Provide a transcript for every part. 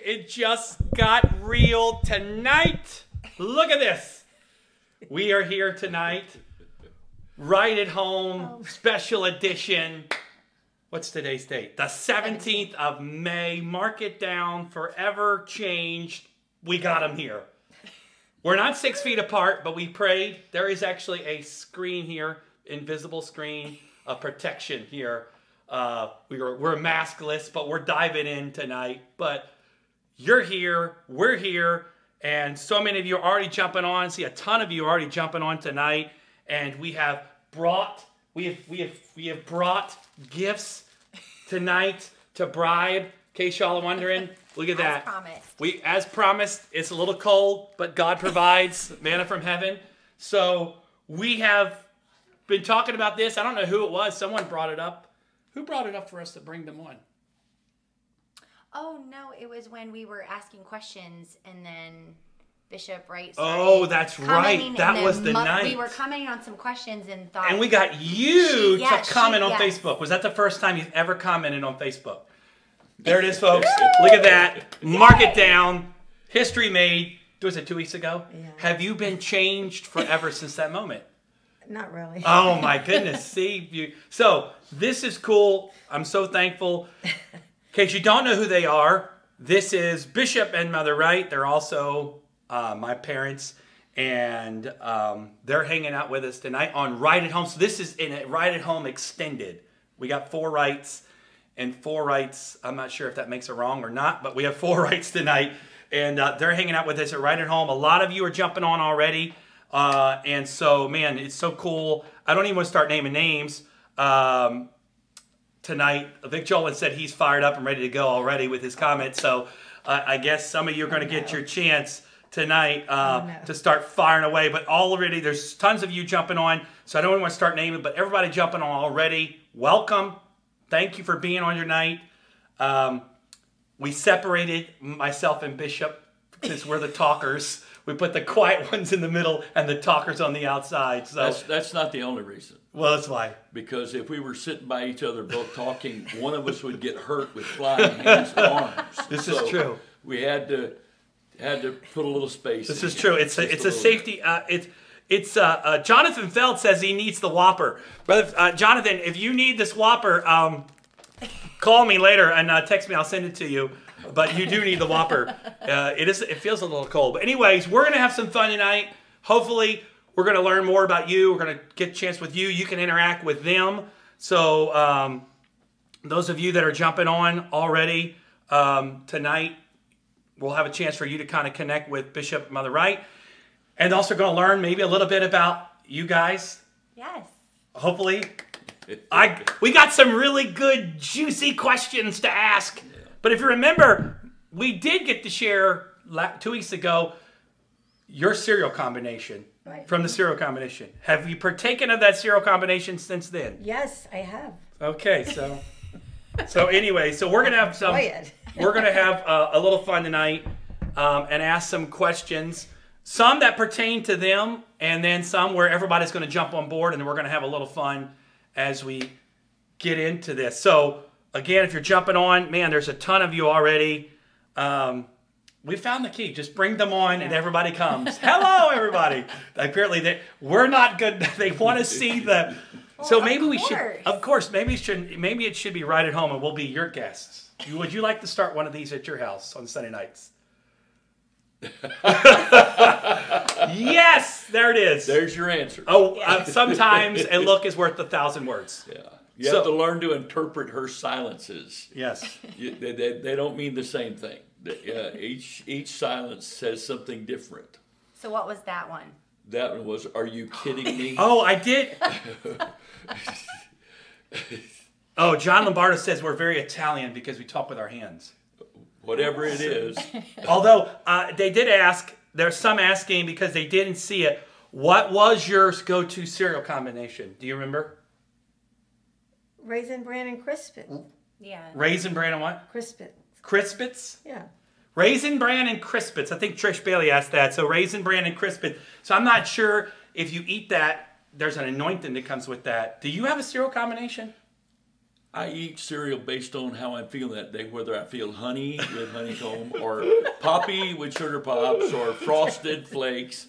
it just got real tonight. Look at this. We are here tonight. Right at home, special edition. What's today's date? The 17th of May. Mark it down. Forever changed. We got them here. We're not 6 feet apart, but we prayed. There is actually a screen here, invisible screen, a protection here. We're maskless, but we're diving in tonight. But you're here, we're here, and so many of you are already jumping on. I see a ton of you are already jumping on tonight, and we have brought gifts tonight to bribe. In case y'all are wondering, look at that. As promised. As promised, it's a little cold, but God provides manna from heaven. So we have been talking about this. I don't know who it was. Someone brought it up. Who brought it up for us to bring them on? Oh, no, it was when we were asking questions and then Bishop Wright that's right. That was the night. We were commenting on some questions and thought... And we got you to comment on Facebook. Was that the first time you've ever commented on Facebook? There it is, folks. Look at that. Mark it down. History made. Was it 2 weeks ago? Yeah. Have you been changed forever since that moment? Not really. Oh, my goodness. See? So, this is cool. I'm so thankful. In case you don't know who they are, this is Bishop and Mother Wright. They're also my parents, and they're hanging out with us tonight on Right at Home. So, this is in a Right at Home extended. We got 4 Wrights and 4 Wrights. I'm not sure if that makes it wrong or not, but we have 4 Wrights tonight, and they're hanging out with us at Right at Home. A lot of you are jumping on already. And so, man, it's so cool. I don't even want to start naming names tonight. Vic Jolin said he's fired up and ready to go already with his comments. So I guess some of you are going to get your chance tonight to start firing away. But already there's tons of you jumping on. So I don't even want to start naming, but everybody jumping on already. Welcome. Thank you for being on your night. We separated myself and Bishop since we're the talkers. We put the quiet ones in the middle and the talkers on the outside. So that's not the only reason. Well, that's why. Because if we were sitting by each other both talking, one of us would get hurt with flying hands and arms. This is true. We had to put a little space. This is true. It's a safety. Jonathan Feld says he needs the Whopper. Brother Jonathan, if you need this Whopper, call me later and text me. I'll send it to you. But you do need the Whopper. It feels a little cold. But anyways, we're going to have some fun tonight. Hopefully, we're going to learn more about you. We're going to get a chance with you. You can interact with them. So those of you that are jumping on already tonight, we'll have a chance for you to kind of connect with Bishop and Mother Wright. And also going to learn maybe a little bit about you guys. Yes. Hopefully. We got some really good, juicy questions to ask. But if you remember, we did get to share 2 weeks ago your cereal combination from the cereal combination. Have you partaken of that cereal combination since then? Yes, I have. Okay, so anyway, so we're gonna have we're gonna have a little fun tonight and ask some questions. Some that pertain to them, and then some where everybody's going to jump on board, and then we're going to have a little fun as we get into this. So. Again, if you're jumping on, man, there's a ton of you already. We found the key. Just bring them on and everybody comes. Hello, everybody. Apparently, we're not good. They want to see the... So maybe we should... Of course, maybe it should be Right at Home and we'll be your guests. Would you like to start one of these at your house on Sunday nights? Yes, there it is. There's your answer. Oh, sometimes a look is worth 1,000 words. Yeah. You have to learn to interpret her silences. Yes. They don't mean the same thing. Each silence says something different. So what was that one? That one was, are you kidding me? Oh, I did. Oh, John Lombardo says we're very Italian because we talk with our hands. Whatever it is. Although they did ask, there's some asking because they didn't see it. What was your go-to cereal combination? Do you remember? Raisin Bran and Crispit. Yeah. Raisin Bran and what? Crispit. Crispits? Yeah. Raisin Bran and Crispits. I think Trish Bailey asked that. So Raisin Bran and Crispit. So I'm not sure if you eat that, there's an anointing that comes with that. Do you have a cereal combination? I eat cereal based on how I'm feeling that day, whether I feel honey with honeycomb or poppy with sugar pops or frosted flakes.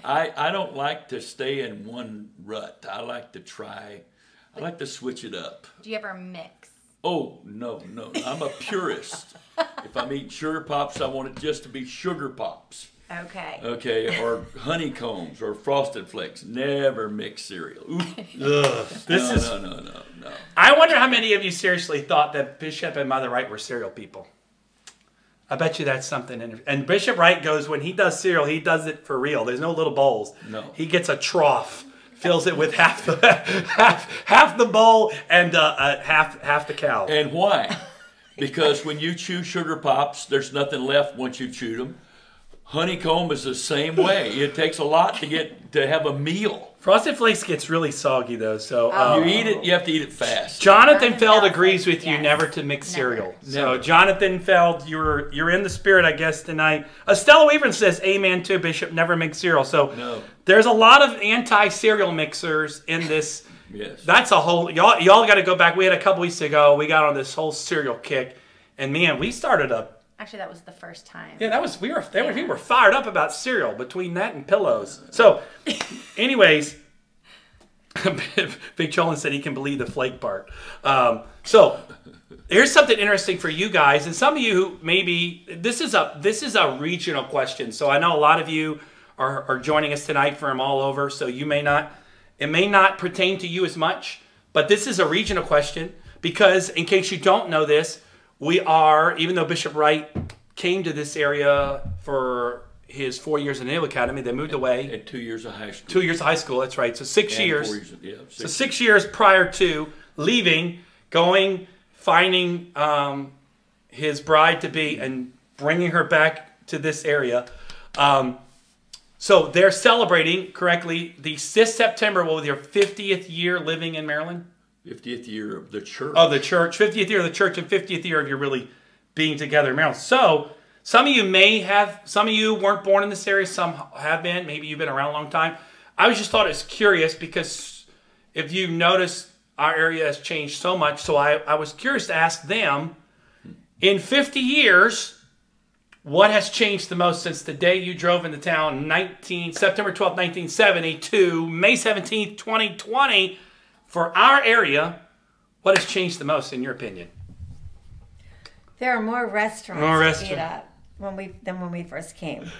I don't like to stay in one rut. I like to switch it up. Do you ever mix? Oh, no. I'm a purist. If I'm eating sugar pops, I want it just to be sugar pops. Okay. Okay, or honeycombs or frosted flakes. Never mix cereal. Ooh. Ugh, No. I wonder how many of you seriously thought that Bishop and Mother Wright were cereal people. I bet you that's something. And Bishop Wright goes, when he does cereal, he does it for real. There's no little bowls. No. He gets a trough, fills it with half the bowl and half the cow. And why? Because when you chew sugar pops, there's nothing left once you chewed them. Honeycomb is the same way. It takes a lot to have a meal. Frosted Flakes gets really soggy though, so You eat it, you have to eat it fast. Jonathan Feld Feld agrees says with you yes. never to mix cereal. Never. So Never. Jonathan Feld, you're in the spirit, I guess, tonight. Stella Weaver says, "Amen to Bishop, never mix cereal." So No. there's a lot of anti-cereal mixers in this. Yes. That's a whole y'all got to go back. We had a couple weeks ago. We got on this whole cereal kick, and man, we started a. Actually, that was the first time. Yeah, we were fired up about cereal between that and pillows. So, anyways, Big Cholin said he can believe the flake part. So, here's something interesting for you guys, and some of you who maybe this is a regional question. So I know a lot of you are joining us tonight from all over. So it may not pertain to you as much, but this is a regional question because in case you don't know this. We are, even though Bishop Wright came to this area for his 4 years in the Naval Academy, they moved away. And 2 years of high school. 2 years of high school, that's right. So 6 And years. 4 years, yeah, So 6 years prior to leaving, going, finding his bride-to-be and bringing her back to this area. So they're celebrating, correctly, this September will be their 50th year living in Maryland. 50th year of the church. Of the church, 50th year of the church, and 50th year of your really being together in Maryland. So, some of you weren't born in this area, some have been, maybe you've been around a long time. I just thought it was curious because if you notice, our area has changed so much, so I was curious to ask them, in 50 years, what has changed the most since the day you drove into town, September 12th, 1970, to May 17th, 2020, for our area, what has changed the most in your opinion? There are more restaurants to eat at than when we first came.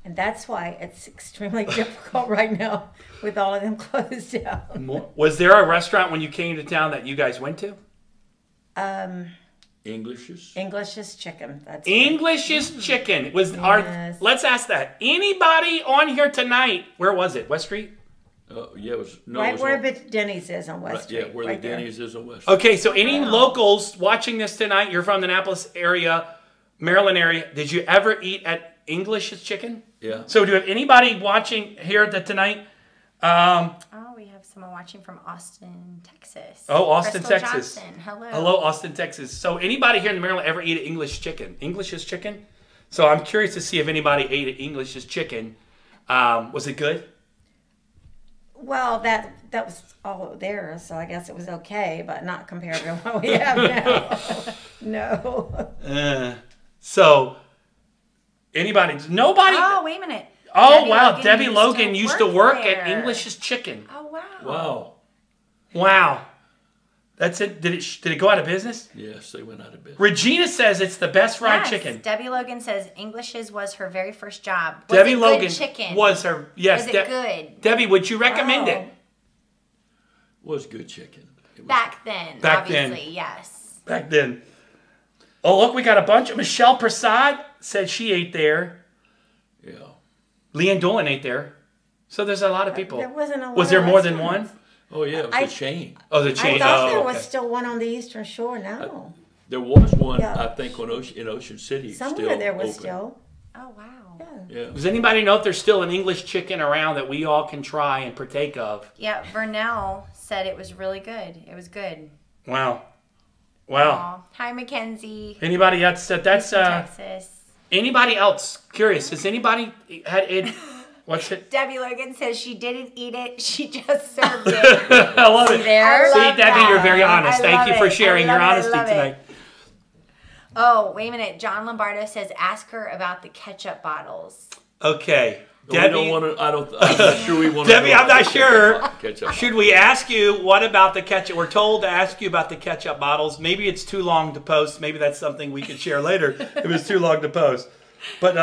And that's why it's extremely difficult right now with all of them closed down. Was there a restaurant when you came to town that you guys went to? English's? English's Chicken. That's English's Chicken. Yes. Let's ask that. Anybody on here tonight, where was it? West Street? Yeah, it was. No, right it was where on- the Denny's is on West right, Street. yeah, where right the there. Denny's is on West Street. Okay, so any locals watching this tonight, you're from the Annapolis area, Maryland area, did you ever eat at English's Chicken? Yeah. So do you have anybody watching here tonight? Oh, we have someone watching from Austin, Texas. Oh, Austin, Crystal Texas. Johnson. Hello. Hello, Austin, Texas. So anybody here in Maryland ever eat at English's Chicken? So I'm curious to see if anybody ate at English's Chicken. Was it good? Well, that was all there, so I guess it was okay, but not compared to what we have now. No. So anybody? Nobody? Oh, wait a minute. Oh, Debbie wow. Logan Debbie used Logan used to work there. at English's Chicken. Oh, wow. Wow. Wow. That's it. Did it go out of business? Yes, they went out of business. Regina says it's the best fried Yes, chicken. Debbie Logan says English's was her very first job. Was Debbie it good Logan chicken? was her. Yes. Was it good? Debbie, would you recommend Wow. it? Was good chicken. It was, Back then, Back then. obviously, yes. Back then. Oh, look, we got a bunch. Michelle Prasad said she ate there. Yeah. Leanne Dolan ate there. So there's a lot of people. There wasn't a lot Was there of more than restaurants. one? Oh yeah, it was I- a chain. Oh, the I chain. thought Oh, there was okay. still one on the Eastern Shore now. There was one, Yeah. I think, in Ocean City. Somewhere still there was open. still. Oh, wow. Yeah. Yeah. Does anybody know if there's still an English chicken around that we all can try and partake of? Yeah, Vernell said it was really good. It was good. Wow. Wow. Aw. Hi, Mackenzie. Anybody else? That's Texas. anybody else curious? Has anybody had it? What's it? Debbie Logan says she didn't eat it. She just served it. I love it. there? See, love Debbie, that. you're very honest. I Thank love you for it. sharing I your love it. I honesty love it. tonight. Oh, wait a minute. John Lombardo says ask her about the ketchup bottles. Okay. Debbie, Debbie, I'm not sure we want to. Debbie, I'm not sure. Ketchup. Should we ask you what about the ketchup? We're told to ask you about the ketchup bottles. Maybe it's too long to post. Maybe that's something we could share later if it's too long to post. But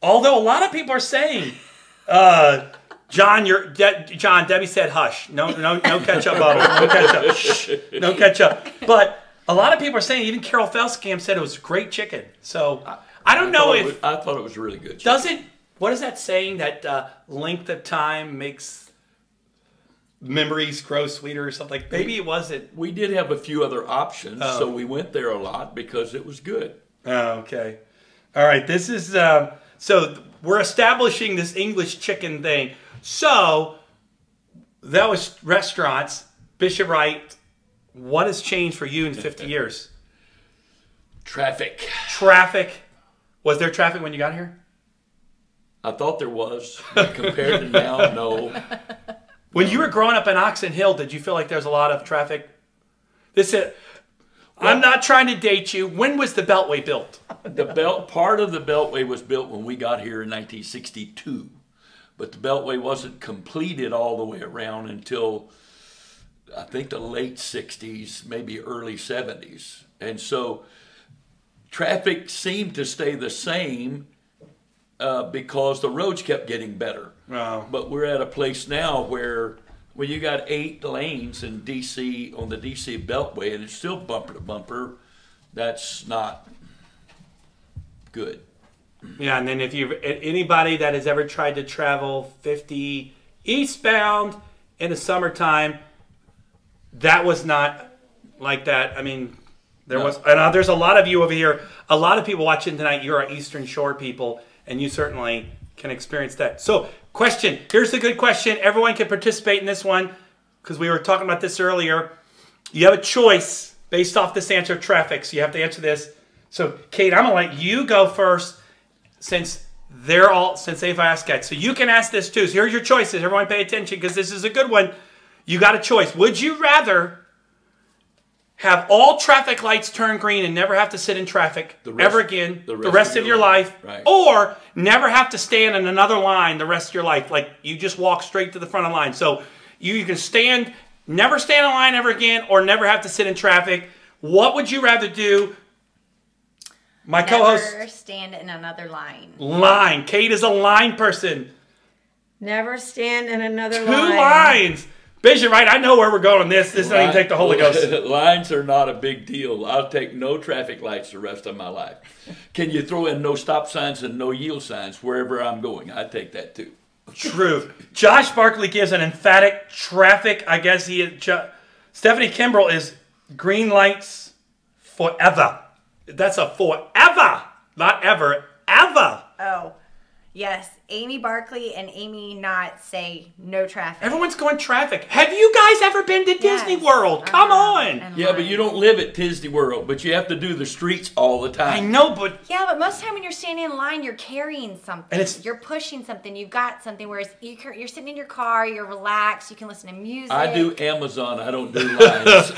although a lot of people are saying, John, Debbie said hush. No ketchup bottles. No ketchup. Shh. No ketchup. But a lot of people are saying, even Carol Felskamp said it was great chicken. So I don't know if I thought it was really good. what is that saying that length of time makes memories grow sweeter or something? Maybe it wasn't. We did have a few other options, so we went there a lot because it was good. Oh, okay. All right. This is so we're establishing this English chicken thing. So that was restaurants. Bishop Wright, what has changed for you in 50 years? Traffic. Traffic. Was there traffic when you got here? I thought there was, but compared to now, no. When you were growing up in Oxon Hill, did you feel like there's a lot of traffic? I'm not trying to date you. When was the Beltway built? Part of the Beltway was built when we got here in 1962, but the Beltway wasn't completed all the way around until I think the late 60s, maybe early 70s. And so traffic seemed to stay the same because the roads kept getting better. Oh. But we're at a place now where you got 8 lanes in DC on the DC Beltway, and it's still bumper to bumper. That's not good. Yeah, and then if you anybody that has ever tried to travel 50 eastbound in the summertime, that was not like that. I mean, there's a lot of you over here. A lot of people watching tonight. You're our Eastern Shore people, and you certainly can experience that. So, question. Here's a good question. Everyone can participate in this one because we were talking about this earlier. You have a choice based off this answer of traffic, so you have to answer this. So, Kate, I'm gonna let you go first since they've asked that. So you can ask this too. So here's your choices. Everyone, pay attention because this is a good one. You got a choice. Would you rather have all traffic lights turn green and never have to sit in traffic ever again the rest of your life, right, or never have to stand in another line the rest of your life? Like you just walk straight to the front of the line. So you can never stand in line ever again, or never have to sit in traffic. What would you rather do? My co-host. Never stand in another line. Line. Kate is a line person. Never stand in another Two line. lines. Bishop, right? I know where we're going on this. This doesn't even take the Holy Ghost. Lines are not a big deal. I'll take no traffic lights the rest of my life. Can you throw in no stop signs and no yield signs wherever I'm going? I'd take that too. True. Josh Barkley gives an emphatic traffic. I guess Stephanie Kimbrell is green lights forever. That's a forever, not ever, ever. Oh, yes. Amy Barkley and Amy Knott say no traffic. Everyone's going traffic. Have you guys ever been to Disney World? Come on. Yeah, but you don't live at Disney World, but you have to do the streets all the time. I know, but... Yeah, but most of the time when you're standing in line, you're carrying something. And you're pushing something. You've got something. Whereas you're sitting in your car, you're relaxed, you can listen to music. I do Amazon. I don't do lines.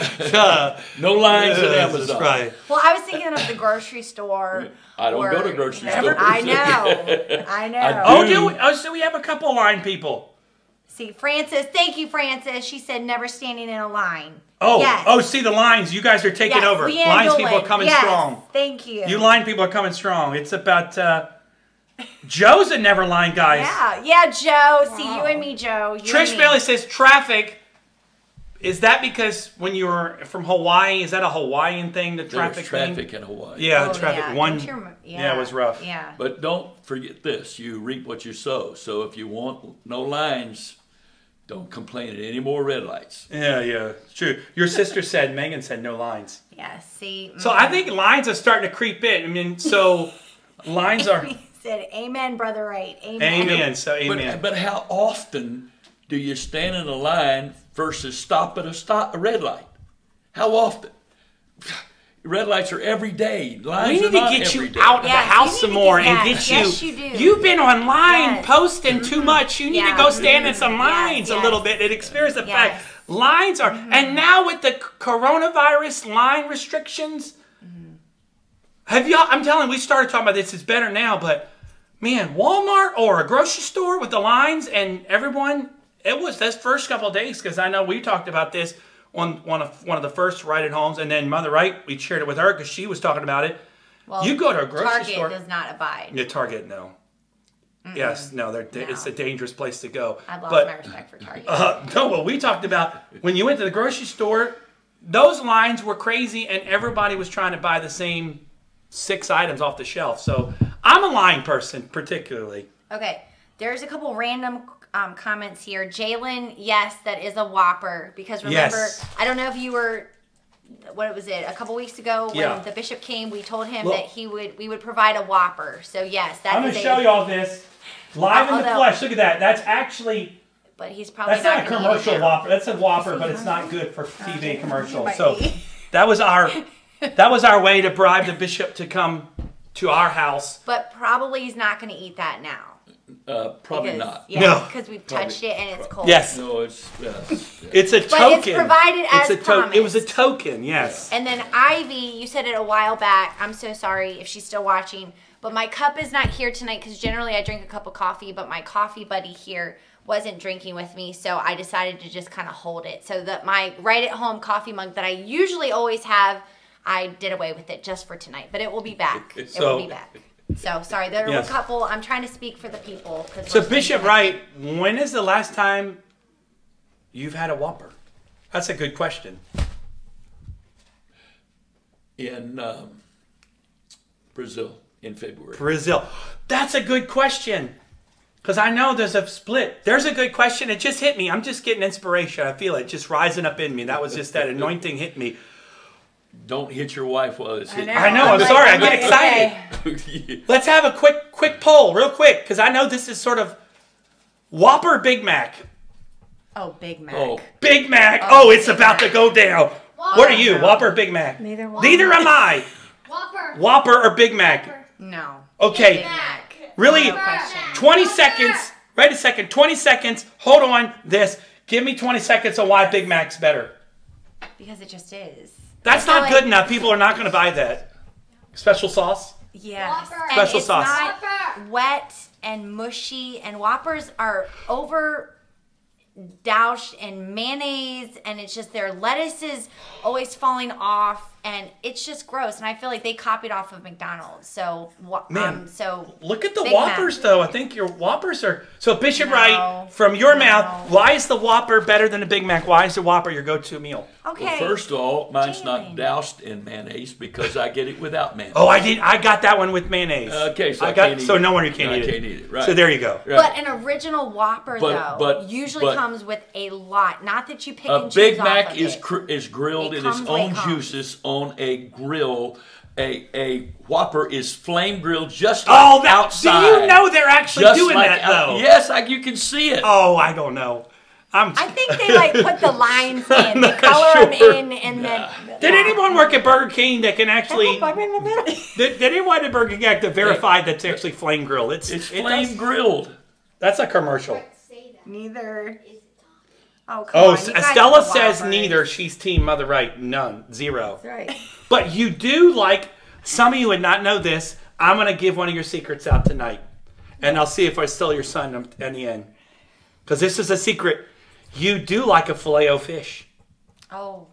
No lines at Amazon. Right. Well, I was thinking of the grocery store. I don't go to grocery stores. I know. So we have a couple line people. See, Frances, thank you, Frances. She said never standing in a line. Oh, yes. See the lines. You guys are taking over. Leanne Lines Dolan. people are coming strong. Thank you. You line people are coming strong. It's about Joe's a never line, guys. Yeah, Joe. Wow. See, you and me, Joe. Trish Bailey says traffic. Is that because when you were from Hawaii, is that a Hawaiian thing, the traffic thing? Traffic in Hawaii. Yeah, traffic. Yeah. It was rough. Yeah. But don't forget this. You reap what you sow. So if you want no lines, don't complain at any more red lights. Yeah, it's true. Your sister said, Megan said no lines. Yeah, see. So I think lines are starting to creep in. I mean, so lines are... said, amen, Brother Wright. Amen. Amen. So amen. But how often do you stand in a line versus stop at a red light? How often? red lights are every day. Lines We are need to not get every you day. out of the Yes, house you some need to more get and that. get you. Yes, you do. You've been online Yes. posting too much. You need to Yeah. go stand in some lines a Yes. little bit and experience the Yes. fact lines are. And now with the coronavirus line restrictions, have y'all? I'm telling you, we started talking about this. It's better now, but man, Walmart or a grocery store with the lines and everyone. It was those first couple of days because I know we talked about this on one of the first Wright at Homes, and then Mother Wright, we shared it with her because she was talking about it. Well, You go to a grocery Target store. does not abide. Yeah, Target, no. Yes, no, it's a dangerous place to go. I've lost But my respect for Target. no, what we talked about when you went to the grocery store, those lines were crazy, and everybody was trying to buy the same 6 items off the shelf. So I'm a line person, particularly. Okay, there's a couple random comments here. Jalen, yes, that is a Whopper. Because remember, Yes. I don't know if you were, what was it, a couple weeks ago when Yeah. the bishop came, we told him Look. that we would provide a Whopper. So yes, that I'm is going to show you all this live in the Although- flesh. Look at that. That's actually, But he's probably that's not a gonna eat it commercial now. Whopper. That's a Whopper, but it's not good for TV commercials. might So be. that was our way to bribe the bishop to come to our house. But probably he's not going to eat that now. Probably Because- not. Yeah, No. because we've touched it and it's cold. Yes. No, it's It's a But token. it's provided as It was a promised. token, yes. And then Ivy, you said it a while back. I'm so sorry if she's still watching. But my cup is not here tonight because generally I drink a cup of coffee. But my coffee buddy here wasn't drinking with me. So I decided to just kind of hold it. So that my right at home coffee mug that I usually always have, I did away with it just for tonight. But it will be back. It will be back. So sorry, there were Yes. a couple. I'm trying to speak for the people. So Bishop Wright, when is the last time you've had a Whopper? That's a good question. in Brazil in February. Brazil. That's a good question. Because I know there's a split. There's a good question. It just hit me. I'm just getting inspiration. I feel it just rising up in me. That was just that anointing hit me. Don't hit your wife while it's hitting. I know. I'm like- sorry. I I'm get like, excited. you. Let's have a quick poll, real quick, because I know this is sort of Whopper, Big Mac. Oh, Big Mac. Oh, Big Mac. Oh, it's about to go down. What are you, Whopper, or Big Mac? Neither one. Neither am I. Whopper. Whopper or Big Mac? No. Okay. Big Mac. Really? No question. 20 seconds. Wait a second. 20 seconds. Hold on. This. Give me 20 seconds on why Big Mac's better. Because it just is. That's I feel not like- good enough. People are not going to buy that. Special sauce? Yes. Whopper. And Special it's sauce. not Whopper. wet and mushy, and Whoppers are over doused in mayonnaise, and it's just their lettuce is always falling off, and it's just gross. And I feel like they copied off of McDonald's. So, Man. so Look at the Big Whoppers, Mac. though. I think your Whoppers are... So, Bishop No. Wright, from your No. mouth, why is the Whopper better than a Big Mac? Why is the Whopper your go-to meal? okay. well, first of all, mine's Jalen. not doused in mayonnaise because I get it without mayonnaise. Oh, I got that one with mayonnaise. Okay, so I got, can't eat so it. no wonder you can't No, I eat it. can't eat it, right. So there you go. Right. But an original Whopper, But- though, but- usually but- comes with a lot. Not that you pick A and choose Big off Mac of is it. is grilled It in its comes the way it own comes. juices on a grill. A Whopper is flame grilled just Oh, like that, outside. do you know they're actually Just doing like that, out- though? Yes, you can see it. Oh, I don't know. I think they like put the lines in. They not color sure. them in, and then. Did anyone work at Burger King that can actually... I'm in the middle. Did anyone at Burger King to verify that's actually flame grilled? It's it flame does- grilled. That's a commercial. Say that. Neither. Oh, come Oh, on. You guys Stella know says Whoppers. neither. She's team Mother Wright. None. Zero. That's right. But you do like... Some of you would not know this. I'm going to give one of your secrets out tonight. And I'll see if I steal your son in the end. Because this is a secret. You do like a Filet-O-Fish. Oh.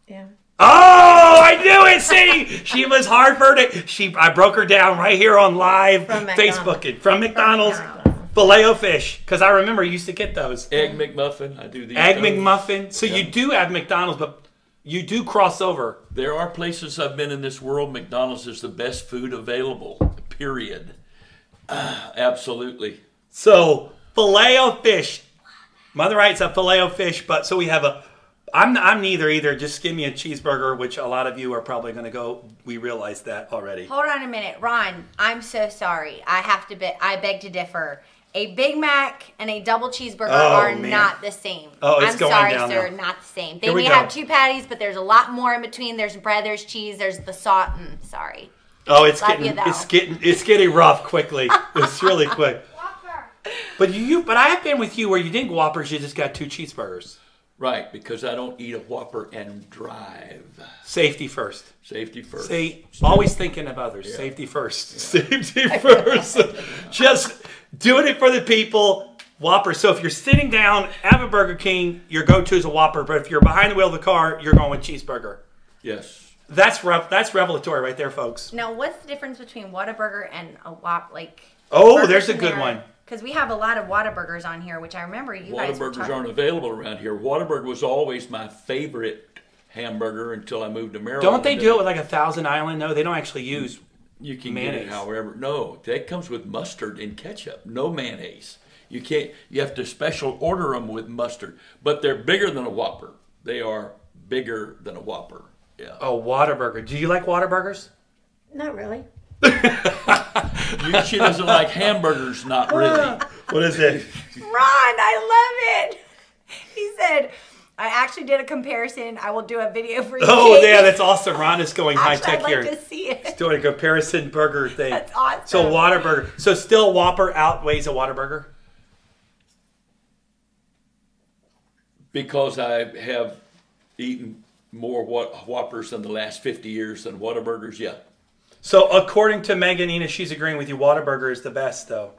Yeah. Oh, I knew it. See, she was hard for it. I broke her down right here on live From McDonald's. Facebooking from McDonald's. McDonald's. Filet-O-Fish, because I remember you used to get those. Egg McMuffin. I do these. Egg those. McMuffin. So Yeah. you do have McDonald's, but you do cross over. There are places I've been in this world. McDonald's is the best food available. Period. Absolutely. So Filet-O-Fish. Mother Wright's a Filet-O-Fish, but so we have a... I'm neither either. Just give me a cheeseburger, which a lot of you are probably going to go. We realize that already. Hold on a minute, Ron. I'm so sorry. I beg to differ. A Big Mac and a double cheeseburger are not the same. Oh, it's I'm going sorry, down sir, now. not the same. They Here we may go. have 2 patties, but there's a lot more in between. There's bread, there's cheese, there's the sauce. Sorry. Oh, it's Love getting rough quickly. It's really quick. But I have been with you where you didn't Whoppers, you just got 2 cheeseburgers. Right, because I don't eat a Whopper and drive. Safety first. Safety first. See, always thinking of others. Yeah. Safety first. Yeah. Safety first. Just doing it for the people. Whopper. So if you're sitting down, have a Burger King, your go-to is a Whopper. But if you're behind the wheel of the car, you're going with cheeseburger. Yes. That's revelatory right there, folks. Now, what's the difference between Whataburger and a Whop? Oh, there's a good one. Because we have a lot of Whataburgers on here, which I remember you guys were talking. Whataburgers aren't available around here. Whataburger was always my favorite hamburger until I moved to Maryland. Don't they do it with like a Thousand Island? No, they don't actually use You can mayonnaise. get it however. No, that comes with mustard and ketchup. No mayonnaise. You can't. You have to special order them with mustard. But they're bigger than a Whopper. They are bigger than a Whopper. Yeah. Oh, Whataburger. Do you like Whataburgers? Not really. She doesn't like hamburgers, not really. What is it? Ron, I love it. He said, I actually did a comparison. I will do a video for you. Oh, yeah, that's awesome. Ron is going high-tech here. I'd like to see it. He's doing a comparison burger thing. That's awesome. So Whataburger. So still Whopper outweighs a Whataburger? Because I have eaten more Whoppers in the last 50 years than Whataburgers, yeah. So according to Meganina, she's agreeing with you. Whataburger is the best, though.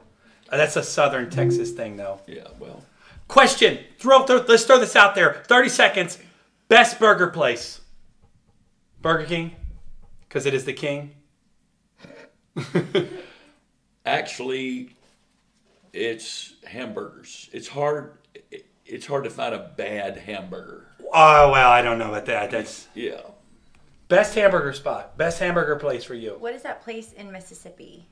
That's a Southern Texas thing, though. Yeah, well. Question. Let's throw this out there. 30 seconds. Best burger place. Burger King? Because it is the king? Actually, it's hamburgers. It's hard to find a bad hamburger. Oh, well, I don't know about that. That's Yeah. best hamburger spot. Best hamburger place for you. What is that place in Mississippi?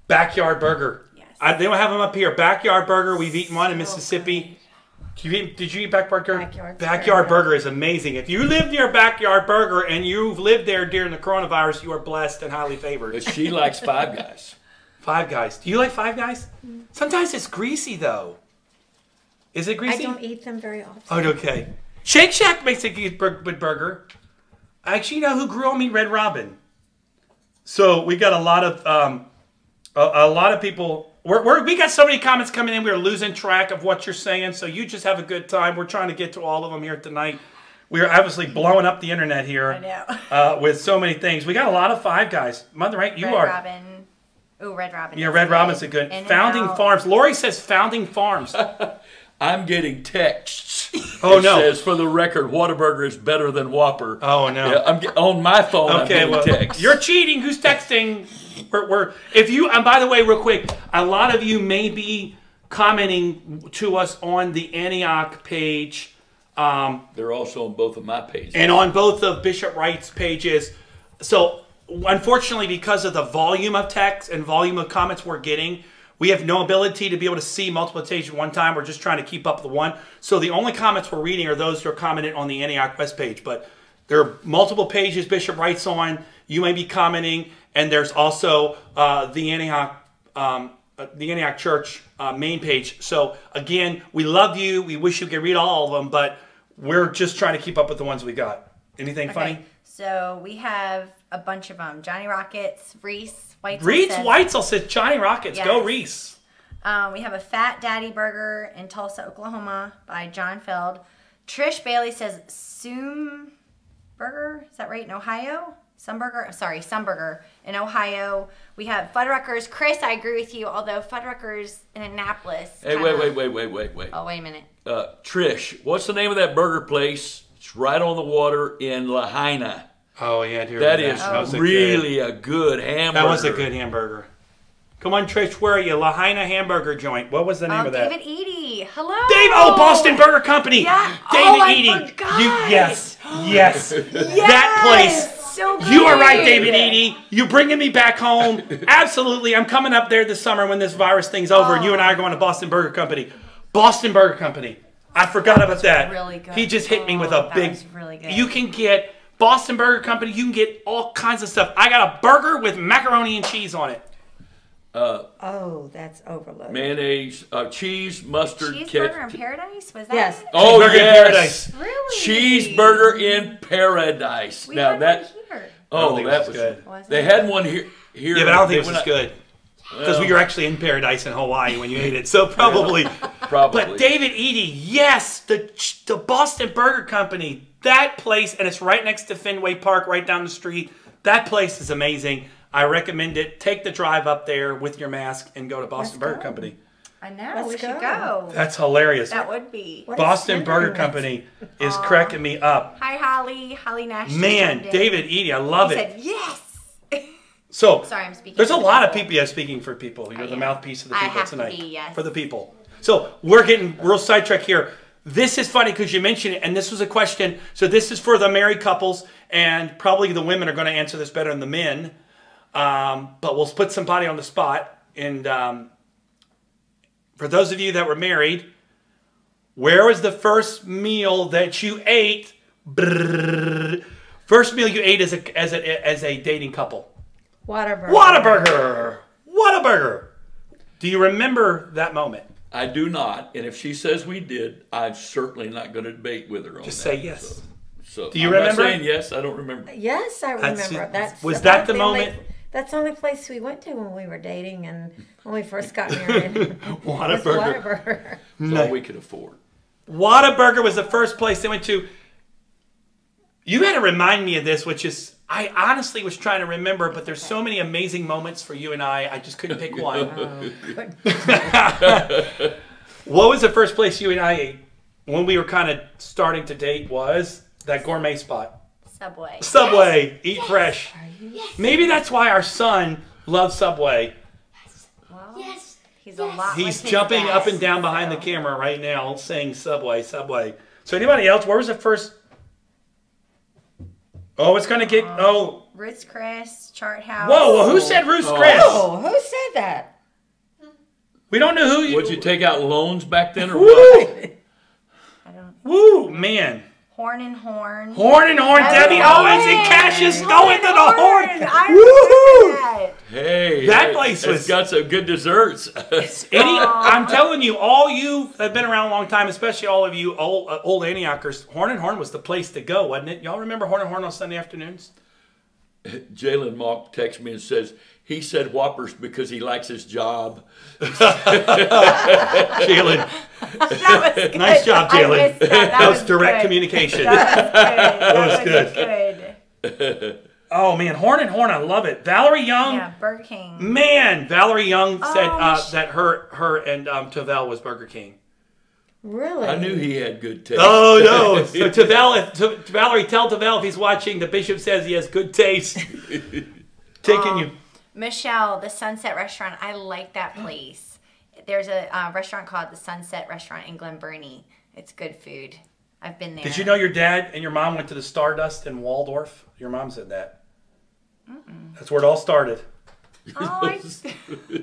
Backyard Burger. Yes. They don't have them up here. Backyard Burger. We've eaten one in Mississippi. Did you eat Backyard Burger? Backyard Burger is amazing. If you live near Backyard Burger and you've lived there during the coronavirus, you are blessed and highly favored. But she likes Five Guys. Five Guys. Do you like Five Guys? Sometimes it's greasy, though. Is it greasy? I don't eat them very often. Oh, okay. Shake Shack makes a good burger. I actually know who grew on me, Red Robin. So we got a lot of people. We got so many comments coming in. We're losing track of what you're saying. So you just have a good time. We're trying to get to all of them here tonight. We're obviously blowing up the internet here. I know. With so many things. We got a lot of Five Guys. Mother, right? You Red are. Robin. Oh, Red Robin. Yeah, Red Robin's a good. Founding Farms. Lori says Founding Farms. I'm getting texts. Oh, it no. says, for the record, Whataburger is better than Whopper. Oh, no. Yeah, on my phone, okay, I'm getting texts. You're cheating. Who's texting? And by the way, real quick, a lot of you may be commenting to us on the Antioch page. They're also on both of my pages. And on both of Bishop Wright's pages. So, unfortunately, because of the volume of text and volume of comments we're getting, we have no ability to be able to see multiple pages at one time. We're just trying to keep up with one. So the only comments we're reading are those who are commenting on the Antioch West page. But there are multiple pages Bishop Wright's on. You may be commenting. And there's also the Antioch Church main page. So again, we love you. We wish you could read all of them. But we're just trying to keep up with the ones we got. Anything funny? So we have a bunch of them. Johnny Rockets, Reese. Weitzel says Johnny Rockets. Yes. Go Reese. We have a Fat Daddy Burger in Tulsa, Oklahoma by John Feld. Trish Bailey says Soom Burger. Is that right? In Ohio? Sumburger in Ohio. We have Fuddruckers. Chris, I agree with you, although Fuddruckers in Annapolis. Hey, wait. Oh, wait a minute. Trish, what's the name of that burger place? It's right on the water in Lahaina. Oh, yeah. That is really a good hamburger. That was a good hamburger. Come on, Trish, where are you? Lahaina Hamburger Joint. What was the name of that? David Eady. Hello. Boston Burger Company. Yeah. David Eady. Yes. That place. So good. You are right, David Eady. You bringing me back home. Absolutely. I'm coming up there this summer when this virus thing's over, and you and I are going to Boston Burger Company. Boston Burger Company. I forgot about that. Really good. He just hit me with a big. Was really good. You can get Boston Burger Company. You can get all kinds of stuff. I got a burger with macaroni and cheese on it. Oh, that's overload. mayonnaise, cheese, mustard, Cheeseburger in Paradise? Was that Yes. it? Oh, Cheeseburger in yes. Paradise. Really? Cheeseburger in Paradise. We Now had that, one here. oh, think that it's was good. Was They it? had one here. Yeah, but I don't think it They was went good. Because Well- we were actually in Paradise in Hawaii when you ate it. So probably. Probably. But David Eady, yes, the Boston Burger Company, that place, and it's right next to Fenway Park, right down the street. That place is amazing. I recommend it. Take the drive up there with your mask and go to Boston Let's Burger go. Company. I know. Let's we should go. go. That's hilarious. That would be. What is Boston Burger hindering us? Company is cracking me up. Hi, Holly. Holly Nash. Man, chimed in. David Eady, I love He it. said yes. So Sorry, I'm speaking. there's a for lot of people. people, yeah, speaking for people. You're the am. mouthpiece of the I people have to tonight. be, yes. For the people. So we're getting real sidetracked here. This is funny because you mentioned it, and this was a question. So this is for the married couples, and probably the women are going to answer this better than the men. But we'll put somebody on the spot. And for those of you that were married, where was the first meal that you ate? First meal you ate as a dating couple? Whataburger. Whataburger. Whataburger. Do you remember that moment? I do not, and if she says we did, I'm certainly not going to debate with her on Just that. say yes. So Do you I'm remember? Not saying yes, I don't remember. Yes, I That's remember. it. That's Was about that the only- moment? That's the only place we went to when we were dating and when we first got married. Whataburger. Whataburger. It's all we could afford. Whataburger was the first place they went to. You had to remind me of this, which is, I honestly was trying to remember, but there's so many amazing moments for you and I just couldn't pick one. What was the first place you and I ate when we were kind of starting to date was that gourmet spot? Subway. Subway. Eat fresh. Maybe that's why our son loves Subway. Well, Yes. he's a lot. He's like his jumping dad, up and down behind the so. camera right now saying Subway, Subway. So anybody else, where was the first? Oh, it's going to get, oh. Ruth's Chris, Chart House. Whoa, well, who said Ruth's Oh. Chris? Oh, who said that? We don't know who you. Would you take out loans back then or Woo! what? I don't. Woo, man. Horn and Horn. Horn and Horn, Debbie Owens and Cassius going to the horn. I remember that. Hey, That place was- it's got some good desserts. I'm telling you, all you have been around a long time, especially all of you old Antiochers, Horn and Horn was the place to go, wasn't it? Y'all remember Horn and Horn on Sunday afternoons? Jalen Mock texts me and says he said Whoppers because he likes his job. Jalen, That was good. nice job, I Jalen. missed that. That was direct good. communication. That was was good. Oh, man, Horn and Horn, I love it. Valerie Young. Yeah, Burger King. Man, Valerie Young said Oh, that her and Tavel was Burger King. Really? I knew he had good taste. Oh, no. So Valerie, tell Tavel if he's watching, the bishop says he has good taste. Taking you. Michelle, the Sunset Restaurant. I like that place. There's a restaurant called the Sunset Restaurant in Glen Burnie. It's good food. I've been there. Did you know your dad and your mom went to the Stardust in Waldorf? Your mom said that. That's where it all started. Oh,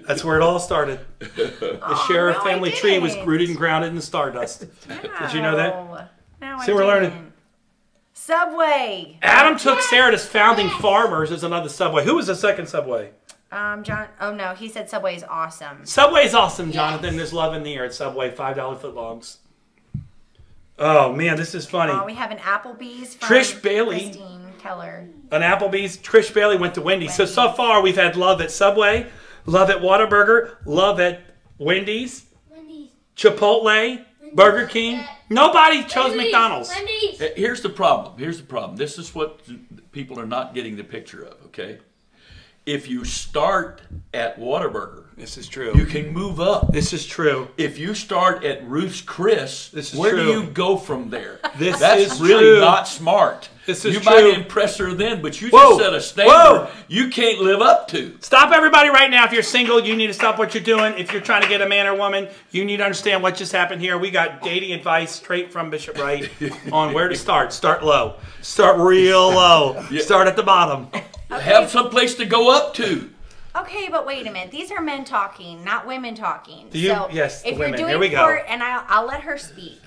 That's where it all started. The Sheriff no, I family tree was didn't. rooted and grounded in the Stardust. Did you know that? No, See, we're learning. didn't. Subway. Adam took Sarah to Founding Farmers as another Subway. Who was the second Subway? John. Oh no, he said Subway is awesome. Subway's awesome, Jonathan. There's love in the air at Subway. $5 footlongs. Oh, man, this is funny. We have an Applebee's from Trish Bailey. Christine Keller. An Applebee's. Trish Bailey went to Wendy's. So far, we've had love at Subway, love at Whataburger, love at Wendy's, Wendy's. Chipotle, Burger King. Nobody chose McDonald's. Wendy's. Here's the problem. Here's the problem. This is what people are not getting the picture of, okay? If you start at Whataburger, This is true. you can move up. This is true. If you start at Ruth's Chris, This is where do true. you go from there? This That's is really true. not smart. This is you true. might impress her then, but you Whoa. just set a standard Whoa. you can't live up to. Stop everybody right now. If you're single, you need to stop what you're doing. If you're trying to get a man or woman, you need to understand what just happened here. We got dating advice straight from Bishop Wright on where to start. Start low. Start real low. Start at the bottom. Have some place to go up to. Okay, but wait a minute. These are men talking, not women talking. Do you- So yes, the if women. you're doing Here we go. court, and I'll let her speak.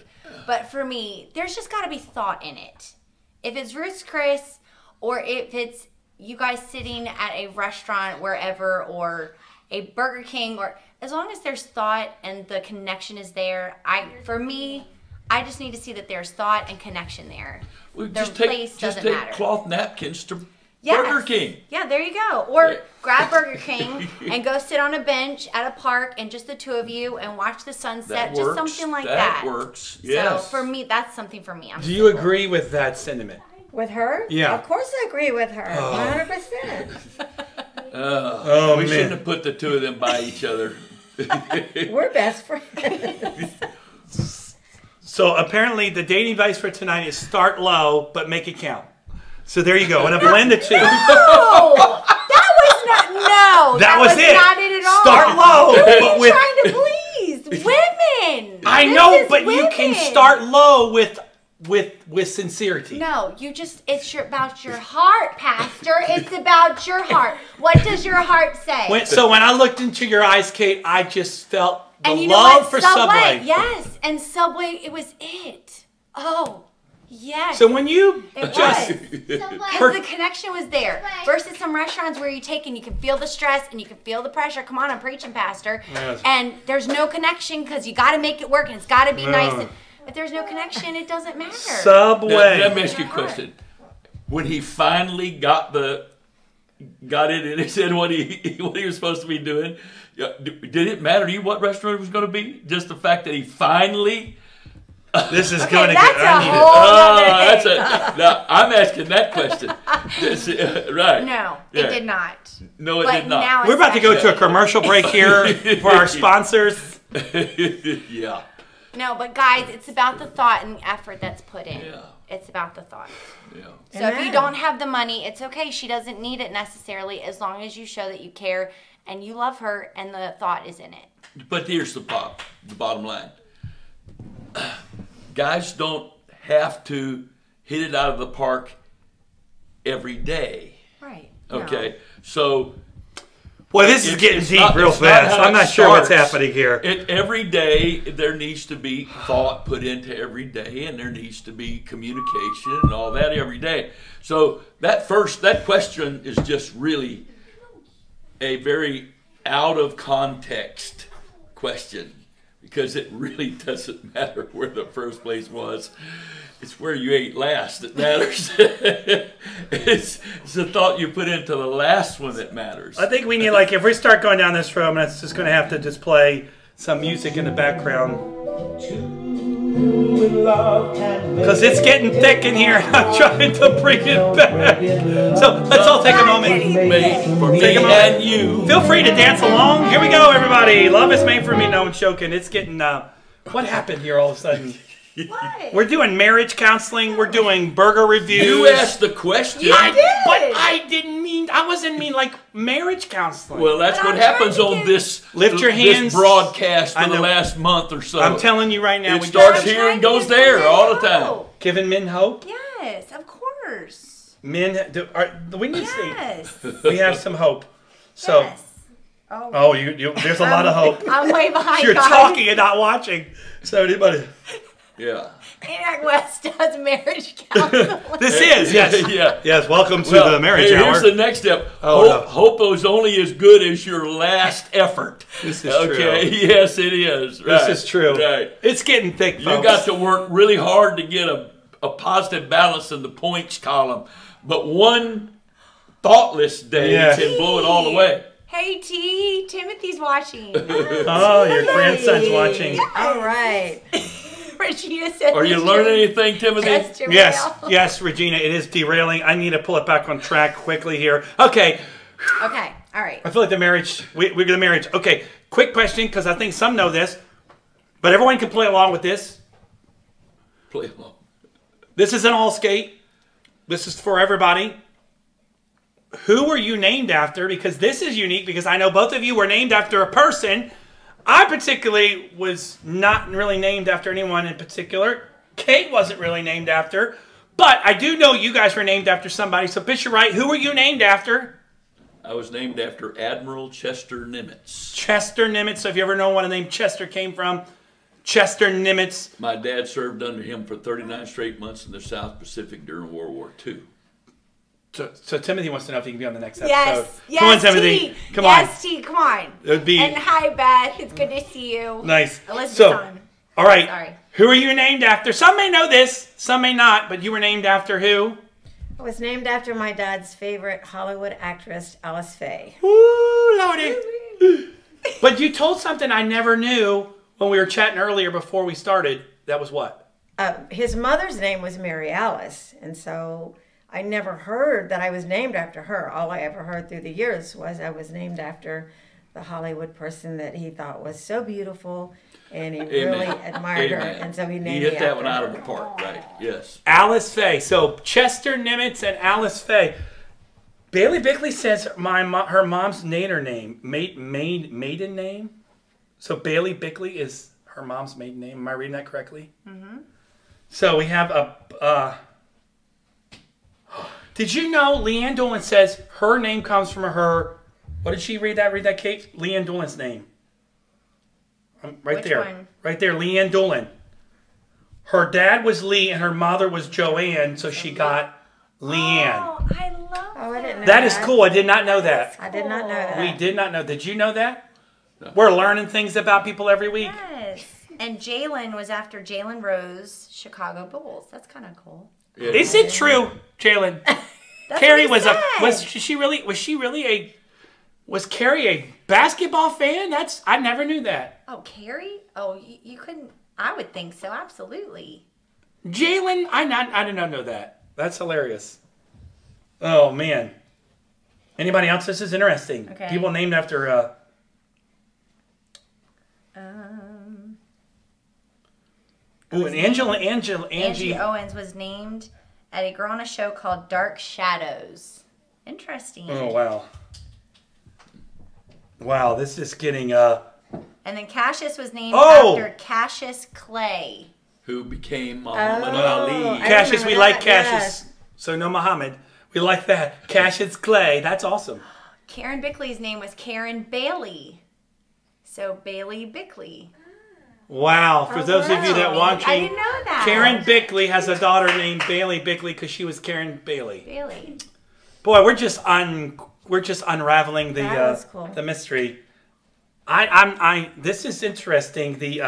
But for me, there's just got to be thought in it. If it's Ruth's Chris, or if it's you guys sitting at a restaurant wherever, or a Burger King, or as long as there's thought and the connection is there, for me, I just need to see that there's thought and connection there. Well, The just place take doesn't matter. cloth napkins to Yes. Burger King. Yeah, there you go. Or grab Burger King and go sit on a bench at a park and just the two of you and watch the sunset. That just works. something like that. That works. Yes. So for me, that's something for me. Do you agree with that sentiment? With her? Yeah. Of course I agree with her. 100%. We shouldn't have put the two of them by each other. We're best friends. So apparently the dating advice for tonight is start low, but make it count. So there you go. And a blend of two. No! That was not, no! That was it. Not it at all. Start low. Who are but you with, trying to please? Women! I This know, is but you can women. start low with sincerity. No, it's about your heart, Pastor. It's about your heart. What does your heart say? So when I looked into your eyes, Kate, I just felt the And you know love what? for Subway. Yes, and Subway, it was it. Oh, yes. So when you It just was. Because the connection was there. Versus some restaurants where you take and you can feel the stress and you can feel the pressure. Come on, I'm preaching, Pastor. Yes. And there's no connection because you got to make it work and it's got to be nice. And if there's no connection, it doesn't matter. Subway. Let me ask you a question. When he finally got it and he said what he was supposed to be doing, did it matter to you what restaurant it was going to be? Just the fact that he finally... This is Okay, going to that's get. I a need whole it. nother thing. Now, I'm asking that question. Right. No, Yeah. it did not. No, it But did not. now We're about to go to a actually- commercial break here for our sponsors. Yeah. No, but guys, it's about the thought and effort that's put in. Yeah. It's about the thought. Yeah. So if you Amen. don't have the money, it's okay. She doesn't need it necessarily as long as you show that you care and you love her and the thought is in it. But here's the bottom line. Guys don't have to hit it out of the park every day. Right. Okay. So Well, this is getting it's deep not- real it's not fast. how I'm it not sure what's starts. happening here. Every day there needs to be thought put into every day, and there needs to be communication and all that every day. So that question is just really a very out of context question, because it really doesn't matter where the first place was. It's where you ate last that matters. It's the thought you put into the last one that matters. I think we need, like, if we start going down this road, it's just going to have to just play some music in the background. Because it's getting thick in here. I'm trying to bring it back. So let's all take a moment. Made for me Take a moment. and you. Feel free to dance along. Here we go, everybody. Love is made for me. No one's joking. It's getting, what happened here all of a sudden? What? We're doing marriage counseling. We're doing burger reviews. You asked the question. I did. But I wasn't mean like marriage counseling. Well, that's But what I'm happens trying to on get- this Lift your this hands. broadcast I for the know. last month or so. I'm telling you right now, It we starts got here and goes there all the time. giving men hope. Yes, of course. Men, we need to see. Yes. We have some hope. So, Yes. oh, there's a lot of hope. I'm way behind. You're guys. talking and not watching. So anybody, Yeah. Enoch West does marriage counseling. this is yes, Yeah. yes. Welcome to Well, the marriage hey, hour. here's the next step. Oh, no. Hope is only as good as your last effort. This is okay. true. Yes, it is. Right. This is true. Right. It's getting thick, folks. You got to work really hard to get a positive balance in the points column, but one thoughtless day Yeah. can blow it all away. Hey T, Timothy's watching. Oh, your grandson's watching. All right. Regina said. Are you learning anything, Timothy? Yes, Yes, Regina. It is derailing. I need to pull it back on track quickly here. Okay. Okay. All right. I feel like the marriage, we're going to marriage. Okay, quick question, because I think some know this, but everyone can play along with this. Play along. This isn't all skate. This is for everybody. Who were you named after? Because this is unique, because I know both of you were named after a person. I particularly was not really named after anyone in particular. Kate wasn't really named after. But I do know you guys were named after somebody. So Bishop Wright, who were you named after? I was named after Admiral Chester Nimitz. Chester Nimitz. So if you ever know what the name Chester came from, Chester Nimitz. My dad served under him for 39 straight months in the South Pacific during World War II. So Timothy wants to know if he can be on the next episode. Yes. Come on, Timothy. T. Come on. Yes, T. Come on. It would be And hi, Beth. It's good to see you. nice. Elizabeth's So, on. all right. Sorry. Who are you named after? Some may know this, some may not, but you were named after who? I was named after my dad's favorite Hollywood actress, Alice Faye. Woo, Lordy. But you told something I never knew when we were chatting earlier before we started. That was what? His mother's name was Mary Alice, and so I never heard that I was named after her. All I ever heard through the years was I was named after the Hollywood person that he thought was so beautiful, and he really admired her, and so he named me You hit that after one out her. of the park, right? Yes. Alice Faye. So Chester Nimitz and Alice Faye. Bailey Bickley says her mom's maiden name. So Bailey Bickley is her mom's maiden name. Am I reading that correctly? Mm-hmm. So we have a. Did you know Leanne Dolan says her name comes from her? What did she read that? Read that, Kate? Leanne Dolan's name. Right Which there. one? Right there, Leanne Dolan. Her dad was Lee and her mother was Joanne, so she got Leanne. Oh, I love Oh, I didn't know That is cool. I did not know that. I did not know that. We did not know. Did you know that? No. We're learning things about people every week. Yes. And Jalen was after Jalen Rose, Chicago Bulls. That's kind of cool. Yeah. Is it true, Jalen? Carrie was Carrie a basketball fan? I never knew that. Oh, Carrie? Oh, you couldn't. I would think so. Absolutely. Jalen, I did not know that. That's hilarious. Oh man. Anybody else? This is interesting. Okay. People named after. Ooh, and Angie Owens was named at a girl on a show called Dark Shadows. Interesting. Oh wow. Wow, this is getting And then Cassius was named after Cassius Clay. Who became Muhammad Ali. Cassius, we like Cassius. Yes. So no Muhammad. We like that. Cassius Clay. That's awesome. Karen Bickley's name was Karen Bailey. So Bailey Bickley. Wow. For those of you that watching, I didn't know that. Karen Bickley has a daughter named Bailey Bickley because she was Karen Bailey. Bailey. Boy, we're just unraveling That was cool. the mystery. This is interesting. Vic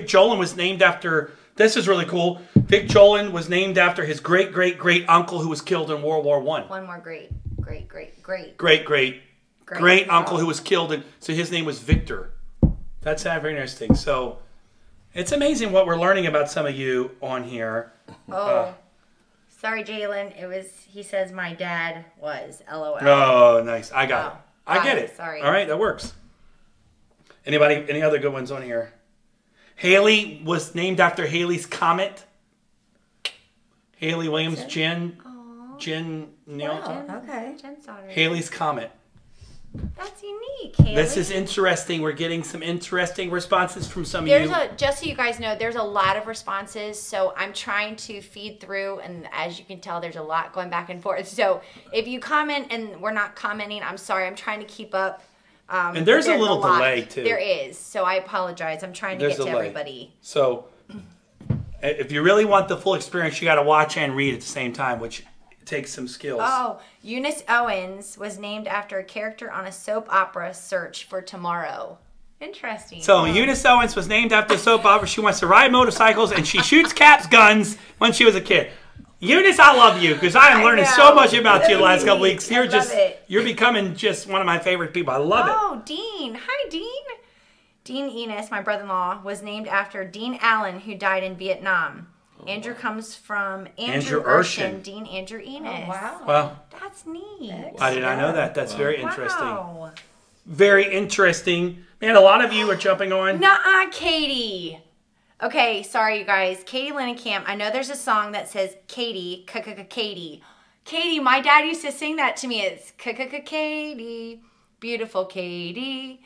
Jolin was named after. This is really cool. Vic Jolin was named after his great uncle who was killed in World War I. One more great Uncle who was killed, so his name was Victor. That's very interesting. So it's amazing what we're learning about some of you on here. Oh, sorry, Jalen. He says my dad was. LOL. Oh, nice. I got it. I get it. Sorry. All right, that works. Any other good ones on here? Haley was named after Haley's Comet. Haley Williams, Jen Neal. Wow, okay. Jen's daughter. Haley's Comet. That's unique, Haley. This is interesting. We're getting some interesting responses from some of you. Just so you guys know, there's a lot of responses, so I'm trying to feed through, and as you can tell, there's a lot going back and forth. So if you comment and we're not commenting, I'm sorry. I'm trying to keep up. And there's a little delay, too. There is, so I apologize. I'm trying to get to everybody. So if you really want the full experience, you got to watch and read at the same time, which takes some skills. Oh, Eunice Owens was named after a character on a soap opera, Search for Tomorrow. Interesting. So Eunice Owens was named after a soap opera. She wants to ride motorcycles and she shoots caps guns when she was a kid. Eunice, I love you because I am learning so much about you the last couple weeks. You're becoming just one of my favorite people. I love it. Oh, Dean. Hi, Dean. Dean Enos, my brother-in-law, was named after Dean Allen, who died in Vietnam. Andrew comes from Andrew Urshan. Dean Andrew Enos. Oh, wow. Well, that's neat. I did not know that. That's very interesting. Wow. Very interesting. Man, a lot of you are jumping on. Nuh-uh, Katie. Okay, sorry, you guys. Katie Linekamp. I know there's a song that says Katie, Katie. Katie, my dad used to sing that to me. It's Katie, beautiful Katie.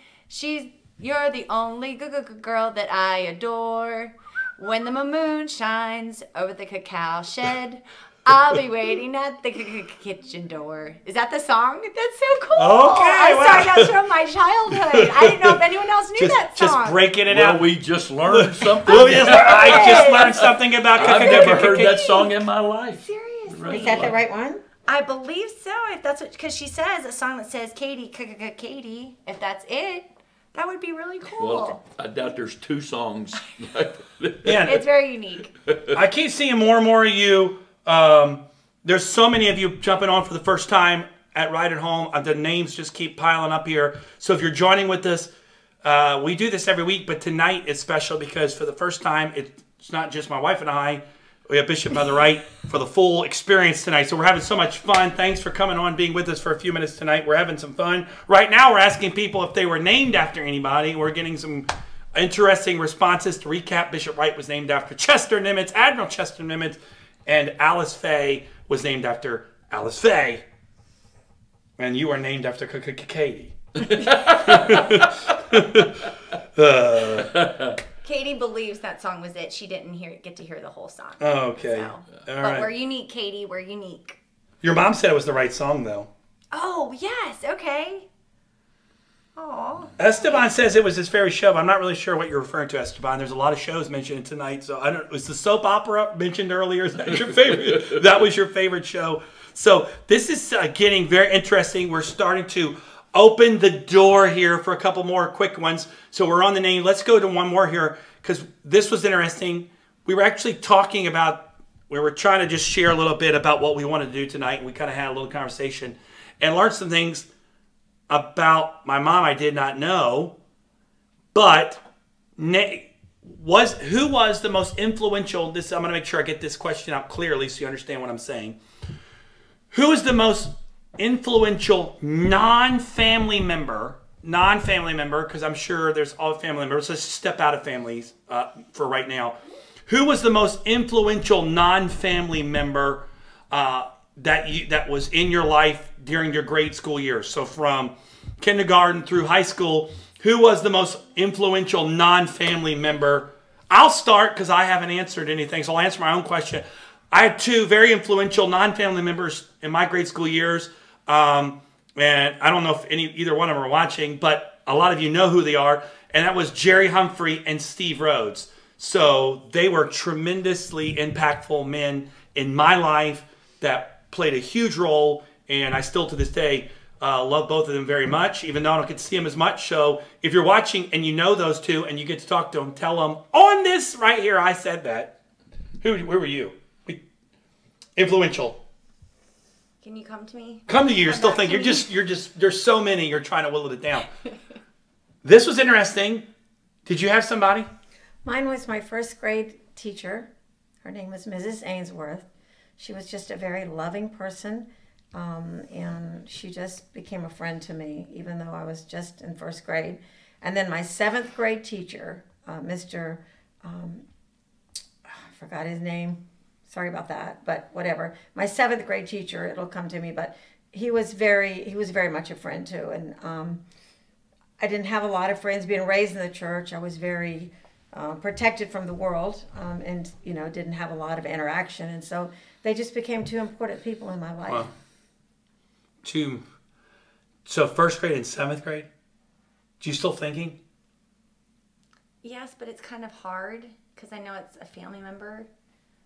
You're the only girl that I adore. When the moon shines over the cacao shed, I'll be waiting at the kitchen door. Is that the song? That's so cool. Okay, I'm sorry, that's from my childhood. I didn't know if anyone else knew that song. Just breaking it Well, out. we just learned something. I just learned something about I've never heard that song in my life. Seriously. Is that the right one? I believe so. If that's what, because she says a song that says Katie, Katie. If that's it, that would be really cool. Well, I doubt there's two songs. Yeah. It's very unique. I keep seeing more and more of you. There's so many of you jumping on for the first time at Right at Home. The names just keep piling up here. So if you're joining with us, we do this every week, but tonight is special because for the first time, it's not just my wife and I. We have Bishop Mother Wright for the full experience tonight. So we're having so much fun. Thanks for coming on, being with us for a few minutes tonight. We're having some fun. Right now, we're asking people if they were named after anybody. We're getting some interesting responses. To recap, Bishop Wright was named after Chester Nimitz, Admiral Chester Nimitz, and Alice Faye was named after Alice Faye. And you are named after Katie. Katie believes that song was it. She didn't get to hear the whole song. Okay. So. All But right. we're unique, Katie. We're unique. Your mom said it was the right song, though. Oh, yes. Okay. Oh. Esteban says it was his favorite show. But I'm not really sure what you're referring to, Esteban. There's a lot of shows mentioned tonight, so I don't. Was the soap opera mentioned earlier? Is that your favorite? That was your favorite show. So this is getting very interesting. We're starting to open the door here for a couple more quick ones. So we're on the name. Let's go to one more here because this was interesting. We were actually talking about. We were trying to just share a little bit about what we wanted to do tonight. We kind of had a little conversation and learned some things about my mom I did not know, but who was the most influential, I'm going to make sure I get this question out clearly so you understand what I'm saying. Who is the most influential non-family member, because I'm sure there's all family members, let's step out of families for right now. Who was the most influential non-family member that was in your life during your grade school years? So from kindergarten through high school, who was the most influential non-family member? I'll start because I haven't answered anything, so I'll answer my own question. I had two very influential non-family members in my grade school years, and I don't know if either one of them are watching, but a lot of you know who they are, and that was Jerry Humphrey and Steve Rhodes. So they were tremendously impactful men in my life that played a huge role, and I still to this day love both of them very much, even though I don't get to see them as much. So if you're watching and you know those two and you get to talk to them, tell them on this right here I said that. Where were you? Influential. Can you come to me? Come to you. You're still thinking. You're just. There's so many. You're trying to whittle it down. This was interesting. Did you have somebody? Mine was my first grade teacher. Her name was Mrs. Ainsworth. She was just a very loving person, and she just became a friend to me, even though I was just in first grade. And then my 7th grade teacher, Mr. I forgot his name. Sorry about that, but whatever. My 7th grade teacher, it'll come to me, but he was very much a friend too. And I didn't have a lot of friends. Being raised in the church, I was very protected from the world, and didn't have a lot of interaction, and so they just became 2 important people in my life. Wow. So first grade and 7th grade. Do you still thinking? Yes, but it's kind of hard because I know it's a family member.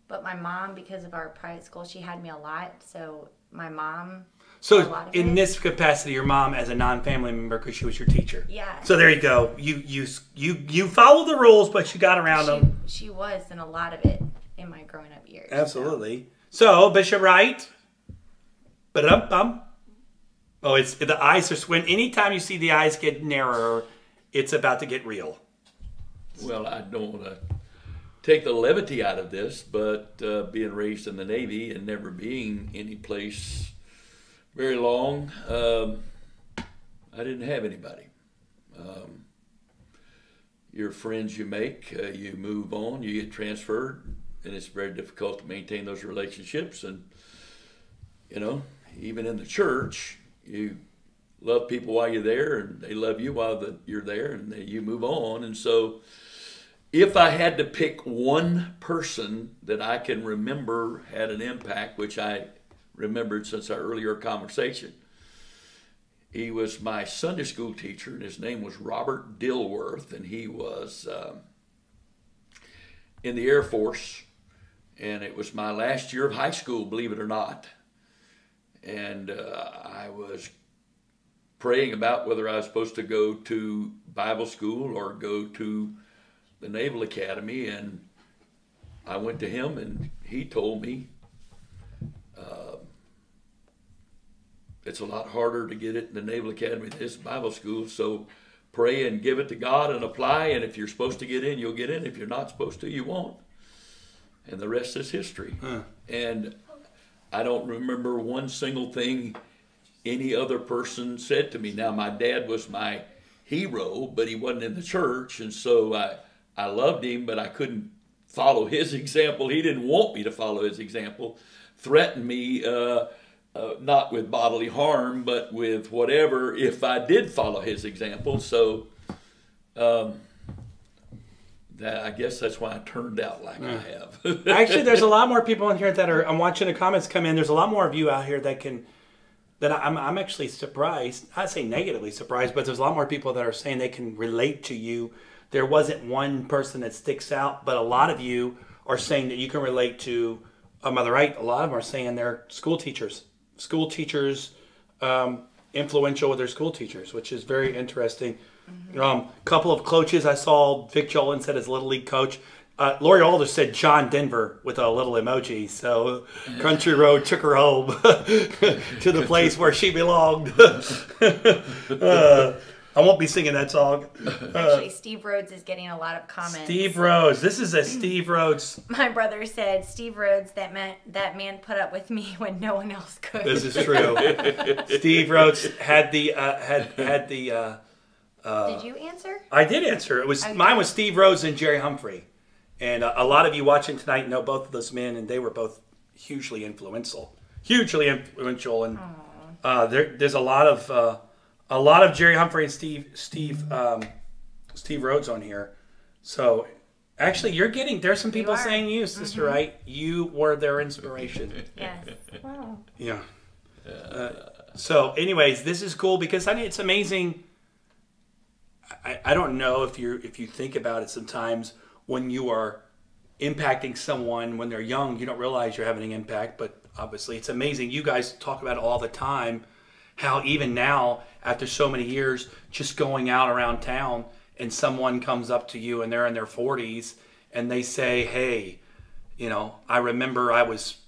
But my mom, because of our private school, she had me a lot. So my mom. So in this capacity, your mom as a non-family member because she was your teacher. Yeah. So there you go. You follow the rules, but you got around them. She was in a lot of it in my growing up years. Absolutely. So Bishop Wright. Ba-dum-bum. Oh, it's the eyes are when anytime you see the eyes get narrower, it's about to get real. Well, I don't want to take the levity out of this, but being raised in the Navy and never being any place very long, I didn't have anybody. Your friends you make, you move on, you get transferred, and it's very difficult to maintain those relationships. And, even in the church, you love people while you're there, and they love you while you're there, and you move on. And so if I had to pick one person that I can remember had an impact, which I remembered since our earlier conversation, he was my Sunday school teacher, and his name was Robert Dilworth, and he was in the Air Force, and it was my last year of high school, believe it or not. And I was praying about whether I was supposed to go to Bible school or go to the Naval Academy, and I went to him, and he told me it's a lot harder to get it in the Naval Academy than this Bible school, so pray and give it to God and apply, and if you're supposed to get in, you'll get in. If you're not supposed to, you won't. And the rest is history. And I don't remember one single thing any other person said to me. Now, my dad was my hero, but he wasn't in the church, and so I loved him, but I couldn't follow his example. He didn't want me to follow his example, threatened me, not with bodily harm, but with whatever if I did follow his example. So I guess that's why I turned out like I have. Actually, there's a lot more people in here that are, I'm watching the comments come in, there's a lot more of you out here that I'm actually surprised, I'd say negatively surprised, but there's a lot more people that are saying they can relate to you. There wasn't one person that sticks out, but a lot of you are saying that you can relate to Mother Wright. A lot of them are saying they're school teachers, influential with their school teachers, which is very interesting. Couple of coaches I saw, Vic Jolin said his Little League coach. Lori Alder said John Denver with a little emoji. So Country Road took her home to the place where she belonged. I won't be singing that song. Actually, Steve Rhodes is getting a lot of comments. Steve Rhodes. This is a Steve Rhodes. My brother said, Steve Rhodes, that man put up with me when no one else could. This is true. Steve Rhodes had the did you answer? I did answer. It was mine was Steve Rhodes and Jerry Humphrey. And a lot of you watching tonight know both of those men, and they were both hugely influential. And there's a lot of Jerry Humphrey and Steve Rhodes on here. So actually, there's some people saying you, Sister Wright, you were their inspiration. Yes. Wow. Yeah. So, anyways, this is cool because it's amazing. I don't know if you think about it sometimes. When you are impacting someone when they're young, you don't realize you're having an impact, but obviously it's amazing. You guys talk about it all the time, how even now, after so many years, just going out around town and someone comes up to you and they're in their 40s and they say, hey, I remember I was,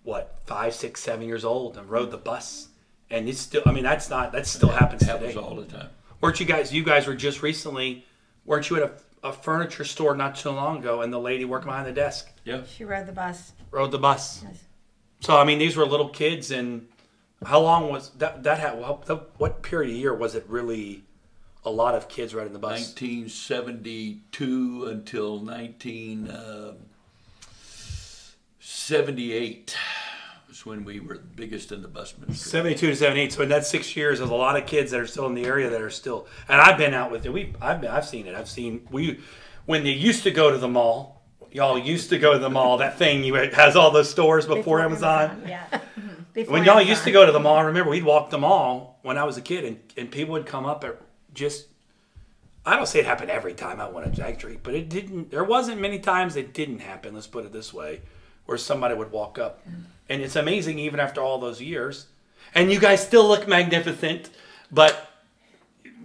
5, 6, 7 years old and rode the bus. And it's still, that still happens today. Happens all the time. Weren't you guys were just recently, weren't you at a furniture store not too long ago, and the lady working behind the desk. Yeah. She rode the bus. Yes. So these were little kids, and how long was that? What period of year was it really? A lot of kids riding the bus. 1972 until 1978 was when we were the biggest in the bus ministry. 72 to 78. So in that 6 years, there's a lot of kids that are still in the area that are still. And I've been out with it. I've seen it. When they used to go to the mall. Y'all used to go to the mall. That thing has all those stores before Amazon. Yeah. When y'all used to go to the mall, I remember we'd walk the mall when I was a kid, and people would come up at just. I don't say it happened every time. I want to exaggerate, but it didn't. There wasn't many times it didn't happen. Let's put it this way, where somebody would walk up, and it's amazing even after all those years, and you guys still look magnificent, but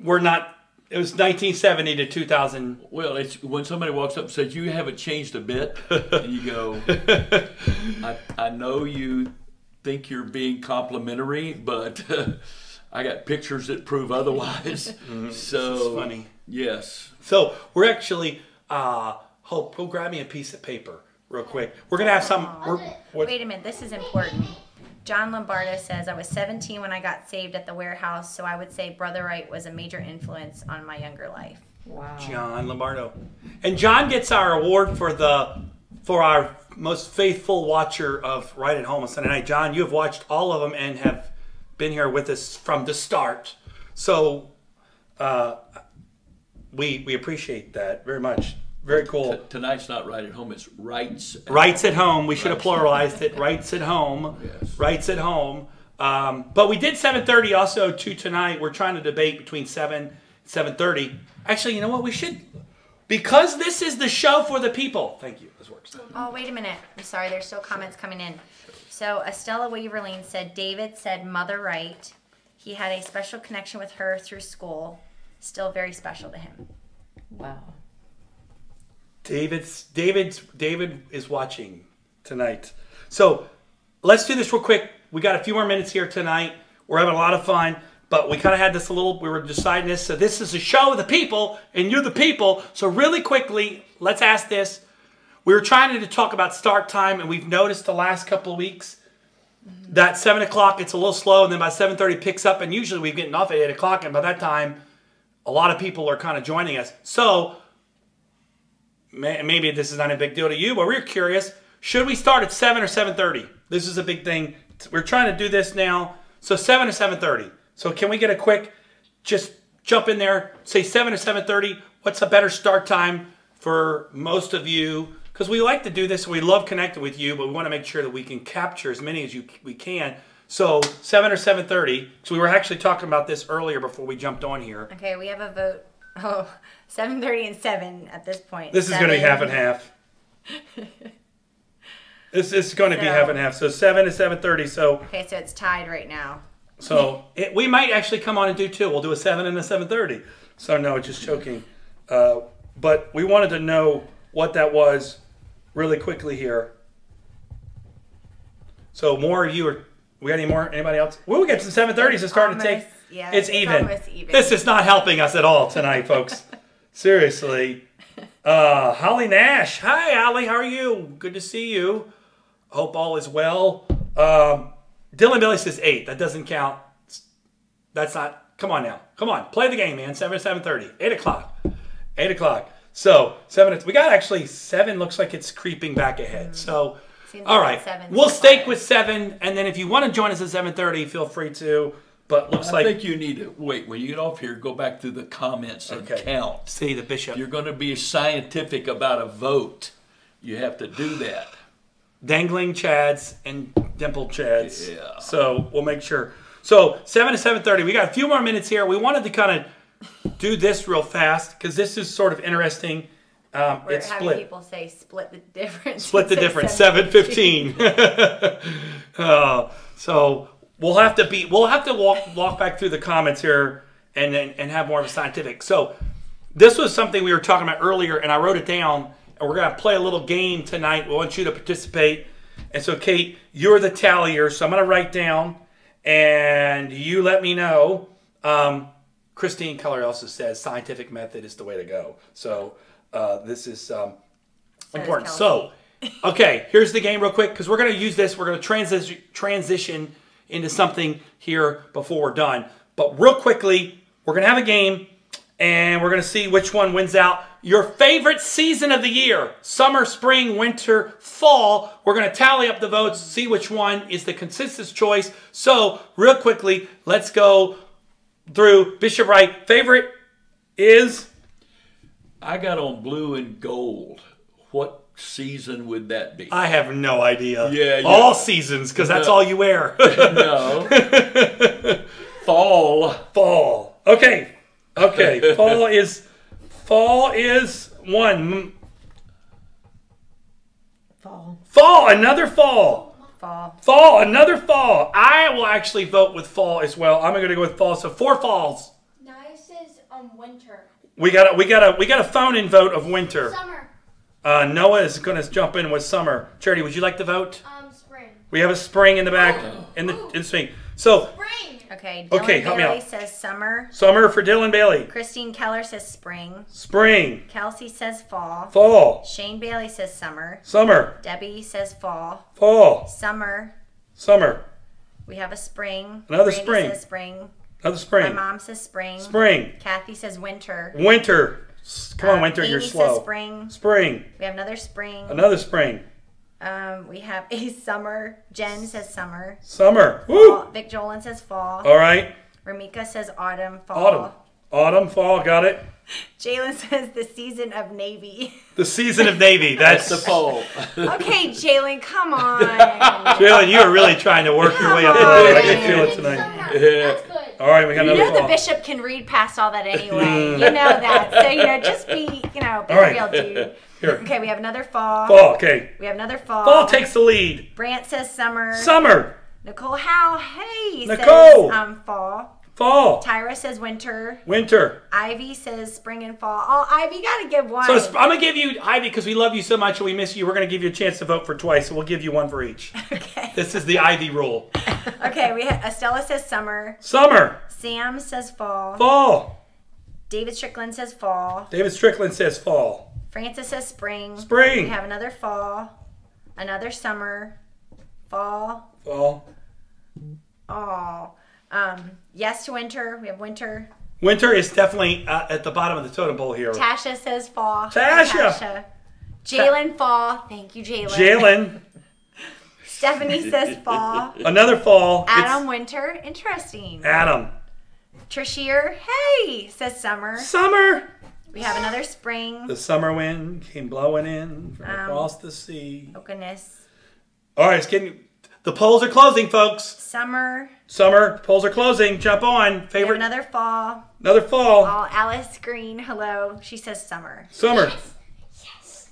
we're not. It was 1970 to 2000. Well, it's when somebody walks up and says, "You haven't changed a bit," and you go, "I know you think you're being complimentary, but I got pictures that prove otherwise." So it's funny. Yes. So we're actually. Hope, go grab me a piece of paper real quick. We're gonna have some. Wait a minute. This is important. John Lombardo says, I was 17 when I got saved at the warehouse, so I would say Brother Wright was a major influence on my younger life. Wow. John Lombardo. And John gets our award for our most faithful watcher of Right at Home on Sunday night. John, you have watched all of them and have been here with us from the start. So we appreciate that very much. Very cool. Tonight's not right at home. It's Wright's. Wrights at home. We should have pluralized it. Wrights at home. Yes. Wrights at home. But we did 7:30 also too tonight. We're trying to debate between 7 and 7:30. Actually, you know what? We should, because this is the show for the people. Thank you. This works. Oh, wait a minute. I'm sorry. There's still comments coming in. So Estella Waverleen said, David said Mother Wright. He had a special connection with her through school. Still very special to him. Wow. David is watching tonight. So let's do this real quick. We got a few more minutes here tonight. We're having a lot of fun, but we kind of had this we were deciding this. So this is a show of the people, and you're the people. So really quickly, let's ask this. We were trying to talk about start time, and we've noticed the last couple of weeks that 7 o'clock, it's a little slow, and then by 7:30 it picks up, and usually we're getting off at 8 o'clock, and by that time, a lot of people are kind of joining us. So maybe this is not a big deal to you, but we're curious. Should we start at 7 or 7:30? This is a big thing. We're trying to do this now. So 7 or 7:30. So can we get a quick, just jump in there, say 7 or 7:30. What's a better start time for most of you? Because we like to do this. We love connecting with you, but we want to make sure that we can capture as many as we can. So 7 or 7:30. So we were actually talking about this earlier before we jumped on here. Okay, we have a vote. Oh, 7:30 and 7 at this point. This is going to be half and half. This is going to be half and half. So 7 to 7:30. So okay, so it's tied right now. So we might actually come on and do two. We'll do a 7 and a 7:30. So no, just joking. But we wanted to know what that was really quickly here. So more of you are. We got any more? Anybody else? We'll get some 7:30s. It's starting to take. Yeah, it's even. almost even. This is not helping us at all tonight, folks. Seriously. Holly Nash. Hi, Holly. How are you? Good to see you. Hope all is well. Dylan Billy says 8. That doesn't count. That's not. Come on now. Come on. Play the game, man. 7 to 7:30. 8 o'clock. 8 o'clock. So 7. We got actually 7. Looks like it's creeping back ahead. So. Seems all like right, 7 we'll so stake far. with 7, and then if you want to join us at 7:30, feel free to. But looks I like think you need to wait when you get off here. Go back through the comments and count. See the bishop. If you're going to be scientific about a vote, you have to do that. Dangling Chads and dimpled Chads. Yeah. So we'll make sure. So 7 to 7:30. We got a few more minutes here. We wanted to kind of do this real fast because this is sort of interesting. We're It's having split. people say split the difference. Split the Say difference. 7:15. So we'll have to walk back through the comments here and have more of a scientific. So this was something we were talking about earlier, and I wrote it down. And we're gonna play a little game tonight. We want you to participate. And so, Kate, you're the tallier. So I'm gonna write down, and you let me know. Christine Keller also says scientific method is the way to go. So this is important. So, okay, here's the game real quick because we're going to use this. We're going to transition into something here before we're done. But real quickly, we're going to have a game, and we're going to see which one wins out. Your favorite season of the year, summer, spring, winter, fall. We're going to tally up the votes, see which one is the consensus choice. So, real quickly, let's go through Bishop Wright. Favorite is? I got on blue and gold. What season would that be? I have no idea. Yeah. All seasons, because that's all you wear. No. Fall. Fall. Okay. Fall is one. Fall. Another fall. Another fall. I will actually vote with fall as well. I'm going to go with fall. So 4 falls. Nice is winter. We got a phone-in vote of winter. Summer. Noah is going to jump in with summer. Charity, would you like to vote? Spring. We have a spring in the back in the swing. So Spring. Okay. Dylan help me Bailey out. says summer. Summer for Dylan Bailey. Christine Keller says spring. Spring. Kelsey says fall. Fall. Shane Bailey says summer. Summer. Debbie says fall. Fall. Summer. Summer. We have a spring. Another Randy spring. says spring. Another spring. My mom says spring. Spring. Kathy says winter. Winter. Come on, winter, Amy you're says slow. spring. Spring. We have another spring. Another spring. We have a summer. Jen says summer. Summer. Woo! Fall. Vic Jolin says fall. All right. Ramika says autumn. Fall. Autumn. Fall, got it. Jalen says the season of Navy. The season of Navy. That's the fall. Okay, Jalen, come on. Jalen, you are really trying to work your way up the road. I can feel it tonight. Summer. Yeah. That's good. All right, we got You another know the fall. bishop can read past all that anyway. You know that. So, just be, be All right. real, dude. Here. Okay, we have another fall. Fall, okay. We have another fall. Fall takes the lead. Brant says summer. Summer. Nicole Howe, hey, Nicole. says fall. Fall. Tyra says winter. Winter. Ivy says spring and fall. Oh, Ivy, you gotta give one. So I'm going to give you, Ivy, because we love you so much and we miss you, we're going to give you a chance to vote for twice, so we'll give you one for each. Okay. This is the Ivy rule. Okay, Estella says summer. Summer. Sam says fall. Fall. David Strickland says fall. David Strickland says fall. Francis says spring. Spring. We have another fall. Another summer. Fall. Fall. Oh. Yes to winter. We have winter. Winter is definitely at the bottom of the totem pole here. Tasha says fall. Tasha. Jalen fall. Thank you, Jalen. Jalen. Stephanie says fall. Another fall. Adam winter. Interesting. Adam. Trishir, hey, says summer. Summer. We have another spring. The summer wind came blowing in from across the sea. Oh, goodness. All right, it's getting. The polls are closing, folks. Summer. Summer, polls are closing. Jump on. We have Favorite. another fall. Another fall. Oh, Alice Green, hello. She says summer. Summer.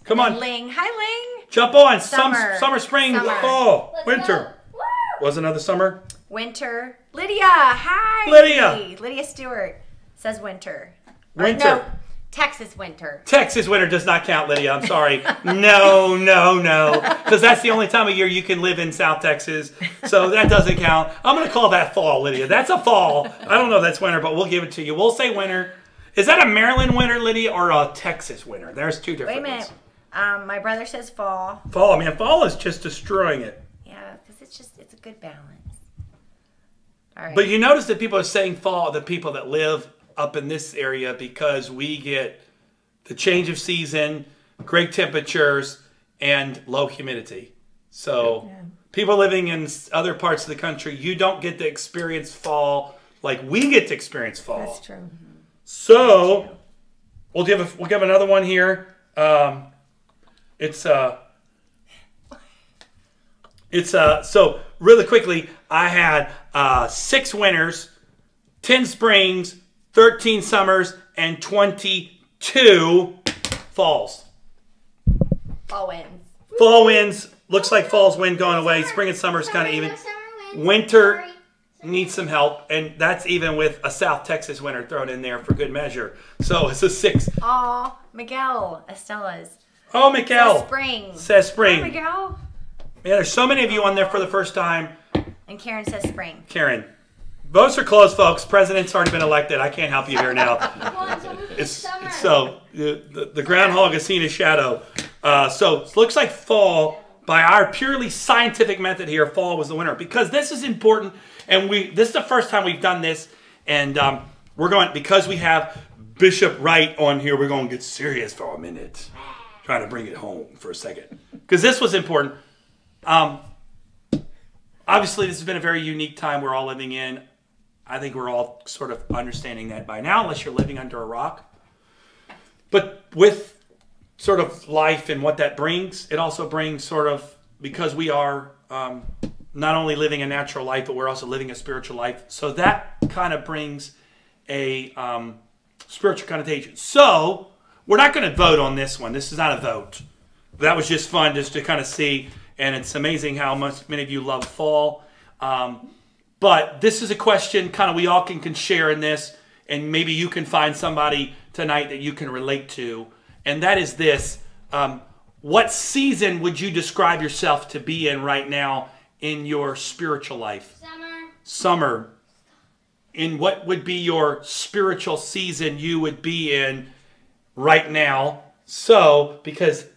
Come And on. Ling, hi, Ling. Jump on. Summer. Summer, spring, Summer. fall, Let's winter. go. Woo! Was another summer? Winter. Lydia, hi. Lydia. Lydia Stewart says winter. Winter. No, Texas winter. Texas winter does not count, Lydia. I'm sorry. No. Because that's the only time of year you can live in South Texas. So that doesn't count. I'm going to call that fall, Lydia. That's a fall. I don't know if that's winter, but we'll give it to you. We'll say winter. Is that a Maryland winter, Lydia, or a Texas winter? There's two different Wait a ones. minute. My brother says fall. Fall, man. Fall is just destroying it. Yeah, because it's a good balance. All right. But you notice that people are saying fall, the people that live up in this area, because we get the change of season, great temperatures, and low humidity. So people living in other parts of the country, you don't get to experience fall like we get to experience fall. That's true. So we'll give another one here. So really quickly, I had 6 winters, 10 springs, 13 summers, and 22 falls. Fall wins. Fall winds. Looks like fall's wind going away. Spring and summer's kind of even. Winter needs some help, and that's even with a South Texas winter thrown in there for good measure. So it's a 6. Aw, Miguel, Estella's. Oh, Miguel. Says spring. Says spring. Hi, Miguel. Man, there's so many of you on there for the first time. And Karen says spring. Karen. Votes are closed, folks. President's already been elected. I can't help you here now. Come on, so move to summer. So the groundhog has seen his shadow. So it looks like fall, by our purely scientific method here, fall was the winner. Because this is important, and this is the first time we've done this, and we're going, because we have Bishop Wright on here, we're going to get serious for a minute. Trying to bring it home for a second. Because this was important. Obviously, this has been a very unique time we're all living in. I think we're all sort of understanding that by now, unless you're living under a rock. But with sort of life and what that brings, it also brings sort of, because we are not only living a natural life, but we're also living a spiritual life. So that kind of brings a spiritual connotation. So we're not going to vote on this one. This is not a vote. That was just fun just to kind of see. And it's amazing how many of you love fall. But this is a question kind of we all can share in this. And maybe you can find somebody tonight that you can relate to. And that is this. What season would you describe yourself to be in right now in your spiritual life? Summer. In what would be your spiritual season you would be in right now? So, because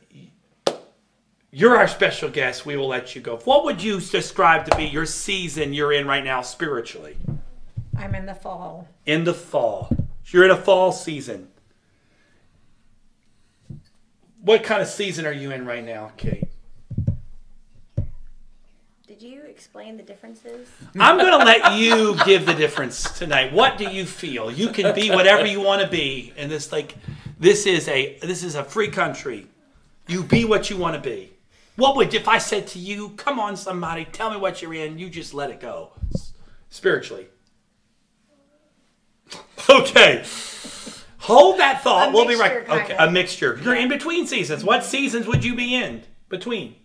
you're our special guest, we will let you go. What would you describe to be your season you're in right now spiritually? I'm in the fall. In the fall. You're in a fall season. What kind of season are you in right now, Kate? Did you explain the differences? I'm going to let you give the difference tonight. What do you feel? You can be whatever you want to be. And this is a free country. You be what you want to be. What would, if I said to you, come on somebody, tell me what you're in, you just let it go. Spiritually. Okay. Hold that thought. We'll be right. Okay, a mixture. You're in between seasons. What seasons would you be in between?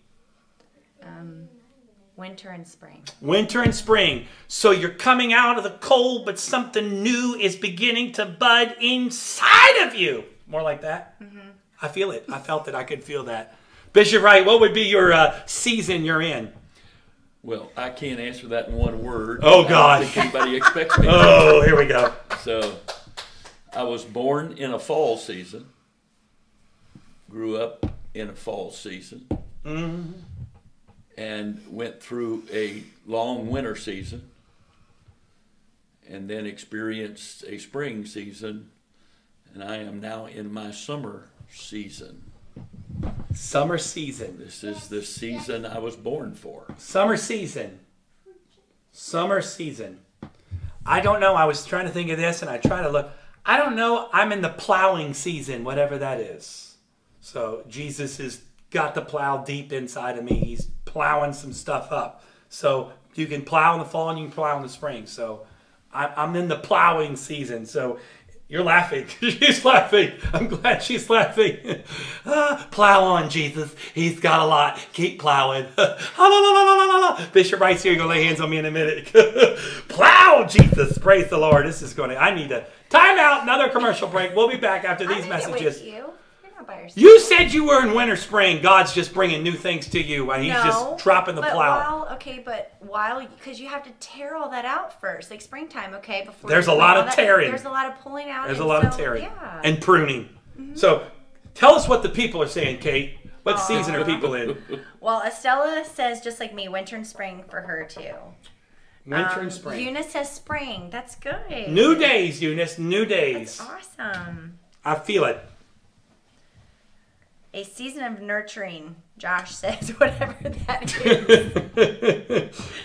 Winter and spring. Winter and spring. So you're coming out of the cold, but something new is beginning to bud inside of you. More like that? Mm-hmm. I feel it. I felt it. I could feel that. Bishop Wright, what would be your season you're in? Well, I can't answer that in one word. Oh, God. I don't think anybody expects me to. Oh, here we go. So, I was born in a fall season. Grew up in a fall season. Mm-hmm. And went through a long winter season. And then experienced a spring season. And I am now in my summer season. Summer season. This is the season I was born for. Summer season. Summer season. I don't know. I was trying to think of this and I try to look. I don't know. I'm in the plowing season, whatever that is. So Jesus has got the plow deep inside of me. He's plowing some stuff up. So you can plow in the fall and you can plow in the spring. So I'm in the plowing season. So you're laughing. She's laughing. I'm glad she's laughing. Plow on, Jesus. He's got a lot. Keep plowing. Bishop Wright's here. You're going to lay hands on me in a minute. Plow, Jesus. Praise the Lord. This is going to... I need to... Time out. Another commercial break. We'll be back after these messages. You're not by yourself. You said you were in winter, spring. God's just bringing new things to you. And he's just dropping the plow. Because you have to tear all that out first, like springtime, okay? Before there's a lot of tearing. There's a lot of pulling out. There's a lot of tearing and pruning. Mm-hmm. So tell us what the people are saying, Kate. What season are people in? Well, Estella says just like me, winter and spring for her too. Winter and spring. Eunice says spring. That's good. New days, Eunice. New days. That's awesome. I feel it. A season of nurturing, Josh says, whatever that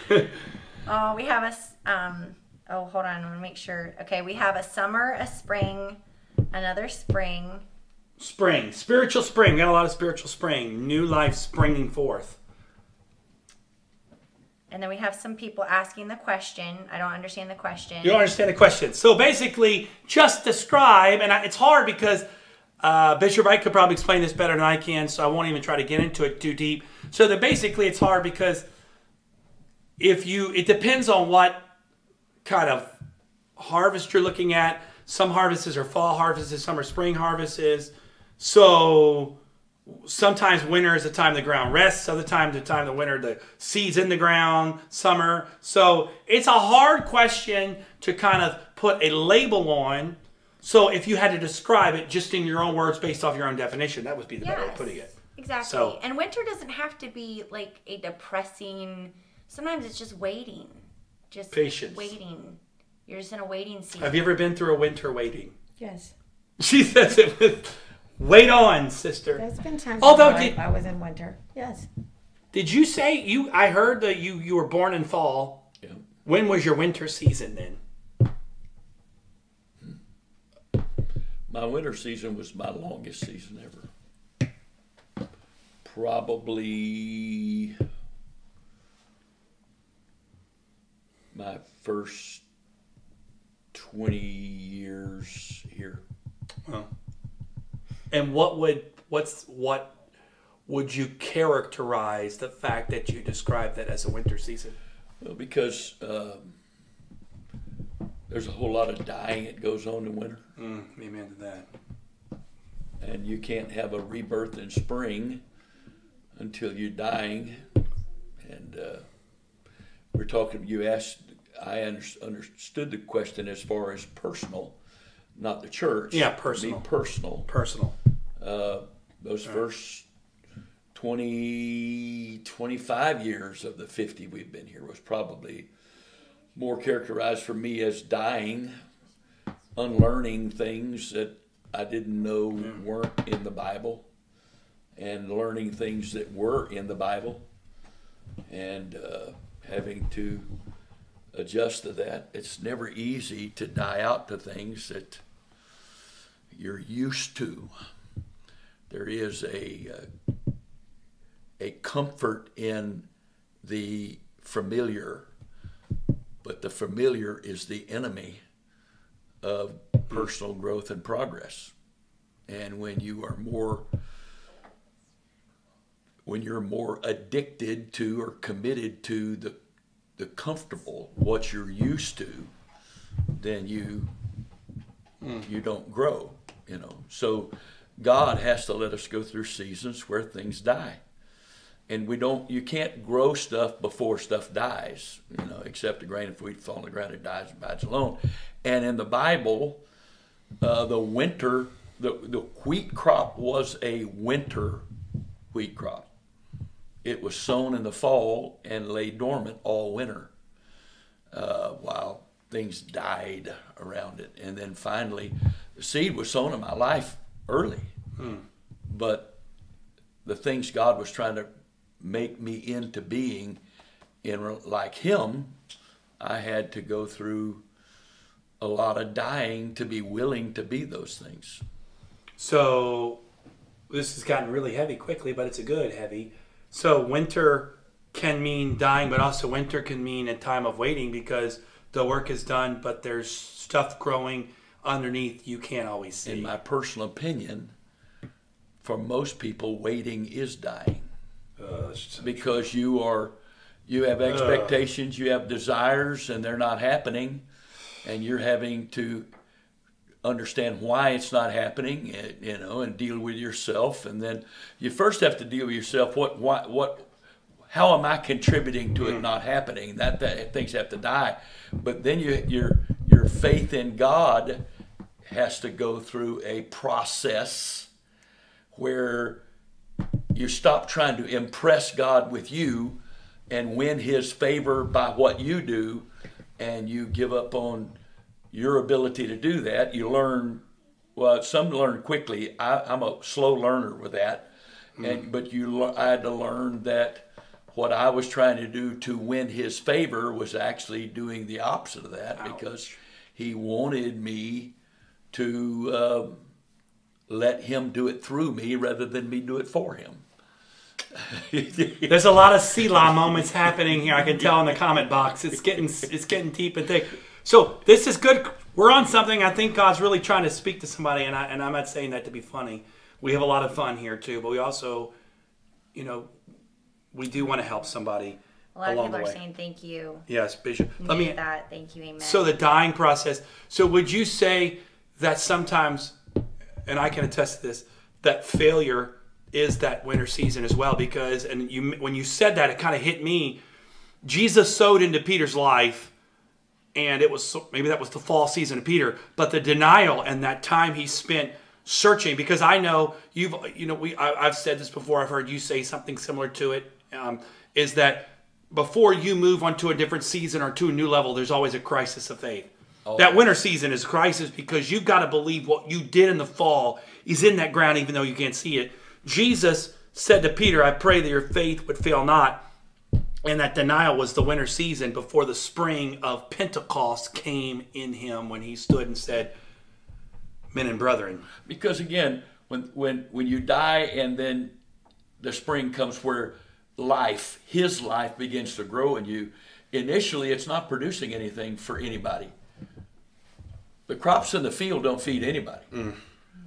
is. Oh, we have hold on, I want to make sure. Okay, we have a summer, a spring, another spring. Spring. Spiritual spring. We got a lot of spiritual spring. New life springing forth. And then we have some people asking the question. I don't understand the question. You don't understand the question. So basically, just describe, and it's hard because Bishop Wright could probably explain this better than I can, so I won't even try to get into it too deep. So that basically it's hard because it depends on what kind of harvest you're looking at. Some harvests are fall harvests, some are spring harvests. So sometimes winter is the time the ground rests, other times the time the winter, the seeds in the ground, summer. So it's a hard question to kind of put a label on. So if you had to describe it just in your own words based off your own definition, that would be the better way of putting it. Exactly. So, and winter doesn't have to be like a depressing, sometimes it's just waiting. Just patience. Waiting. You're just in a waiting season. Have you ever been through a winter waiting? Yes. She says it with, wait on, sister. There's been times I was in winter. Yes. Did you say, I heard that you were born in fall. Yeah. When was your winter season then? My winter season was my longest season ever. Probably my first 20 years here. Wow. And what would you characterize the fact that you described that as a winter season? Well, because there's a whole lot of dying that goes on in winter. Amen to that. And you can't have a rebirth in spring until you're dying. And we're talking, you asked, I understood the question as far as personal, not the church. Yeah, personal. Be personal. Personal. Those first 25 years of the 50 we've been here was probably more characterized for me as dying, unlearning things that I didn't know weren't in the Bible, and learning things that were in the Bible. and having to adjust to that. It's never easy to die out to things that you're used to. There is a comfort in the familiar, but the familiar is the enemy of personal growth and progress. And when you're more addicted to or committed to the comfortable, what you're used to, then you don't grow, So God has to let us go through seasons where things die. And you can't grow stuff before stuff dies, except a grain of wheat fall on the ground, it dies and abides alone. And in the Bible, the wheat crop was a winter wheat crop. It was sown in the fall and lay dormant all winter while things died around it. And then finally, the seed was sown in my life early. But the things God was trying to make me into being like Him, I had to go through a lot of dying to be willing to be those things. So this has gotten really heavy quickly, but it's a good heavy. So winter can mean dying, but also winter can mean a time of waiting because the work is done, but there's stuff growing underneath you can't always see. In my personal opinion, for most people, waiting is dying. Because you have expectations, you have desires, and they're not happening, and you're having to understand why it's not happening, and deal with yourself. And then you first have to deal with yourself. How am I contributing to it not happening? That things have to die. But then your faith in God has to go through a process where you stop trying to impress God with you and win His favor by what you do, and you give up on your ability to do that. You learn, some learn quickly. I'm a slow learner with that, but I had to learn that what I was trying to do to win His favor was actually doing the opposite of that. Because He wanted me to let Him do it through me rather than me do it for Him. There's a lot of Selah moments happening here. I can tell in the comment box. It's getting deep and thick. So this is good. We're on something. I think God's really trying to speak to somebody, and I'm not saying that to be funny. We have a lot of fun here too, but we also, we do want to help somebody. A lot of people are saying thank you. Yes, Bishop. That. Thank you. Amen. So the dying process. So would you say that sometimes, and I can attest to this, that failure is that winter season as well? Because, when you said that, it kind of hit me. Jesus sowed into Peter's life, and maybe that was the fall season of Peter, but the denial and that time he spent searching, because I know I've said this before, I've heard you say something similar to it, is that before you move on to a different season or to a new level, there's always a crisis of faith. Oh. That winter season is a crisis because you've got to believe what you did in the fall is in that ground even though you can't see it. Jesus said to Peter, I pray that your faith would fail not. And that denial was the winter season before the spring of Pentecost came in him when he stood and said, men and brethren. Because again, when you die and then the spring comes where his life begins to grow in you, initially it's not producing anything for anybody. The crops in the field don't feed anybody.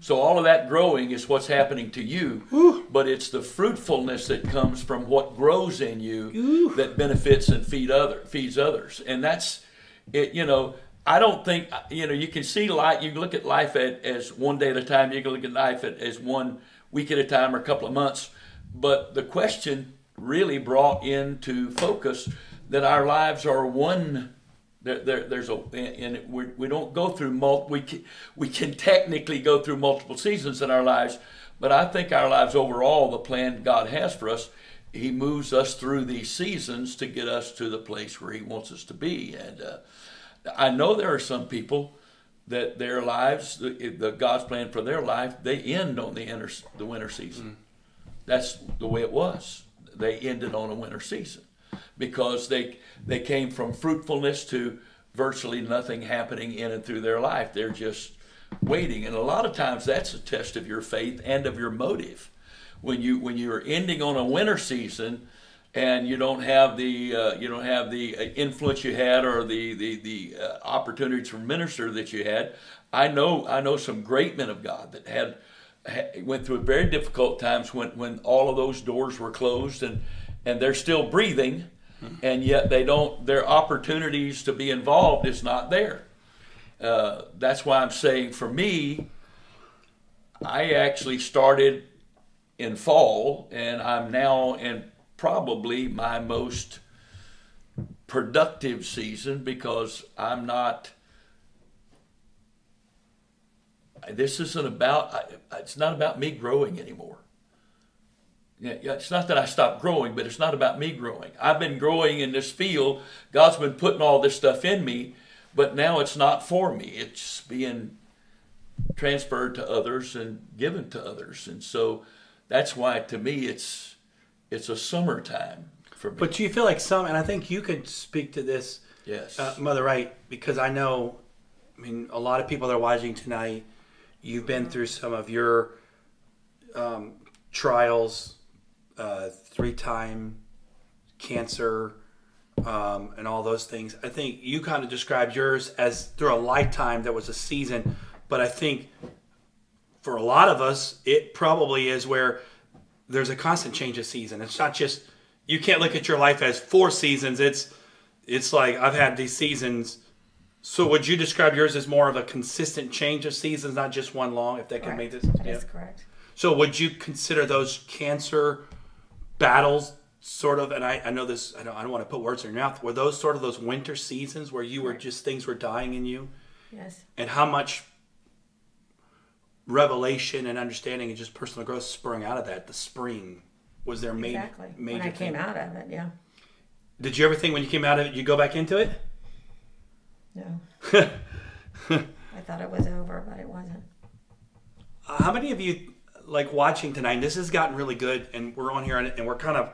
So all of that growing is what's happening to you, but it's the fruitfulness that comes from what grows in you that benefits and feeds others. And that's it. I don't think, you can see life, you can look at life as one day at a time, you can look at life as 1 week at a time or a couple of months. But the question really brought into focus that our lives are one. We don't go through we can technically go through multiple seasons in our lives, but I think our lives overall, the plan God has for us, He moves us through these seasons to get us to the place where He wants us to be. And I know there are some people that their lives, the God's plan for their life, they end on the winter season. That's the way it was. They ended on a winter season. because they came from fruitfulness to virtually nothing happening in and through their life. They're just waiting, and a lot of times that's a test of your faith and of your motive. When you're ending on a winter season and you don't have the influence you had, or the opportunities for minister that you had. I know some great men of God that had went through very difficult times when all of those doors were closed, and they're still breathing, and yet their opportunities to be involved is not there. That's why I'm saying, for me, I actually started in fall, and I'm now in probably my most productive season, because it's not about me growing anymore. It's not that I stopped growing, but it's not about me growing. I've been growing in this field. God's been putting all this stuff in me, but now it's not for me. It's being transferred to others and given to others. And so that's why, to me, it's a summertime for me. But do you feel like and I think you could speak to this, Yes. Mother Wright, because I know, a lot of people that are watching tonight, you've been through some of your trials, 3-time cancer, and all those things. I think you kind of described yours as through a lifetime that was a season, but I think for a lot of us, it probably is where there's a constant change of season. It's not just, you can't look at your life as 4 seasons. It's like, I've had these seasons. So would you describe yours as more of a consistent change of seasons, not just one long, if that can make this? That is correct. So would you consider those cancer battles sort of, and I know this, I don't want to put words in your mouth, were those sort of those winter seasons where you were just, things were dying in you? Yes. And how much revelation and understanding and just personal growth sprung out of that? The spring was there major When I came out of it, yeah. Did you ever think when you came out of it, you go back into it? No. I thought it was over, but it wasn't. How many of you, like, watching tonight, this has gotten really good, and we're on here, and we're kind of,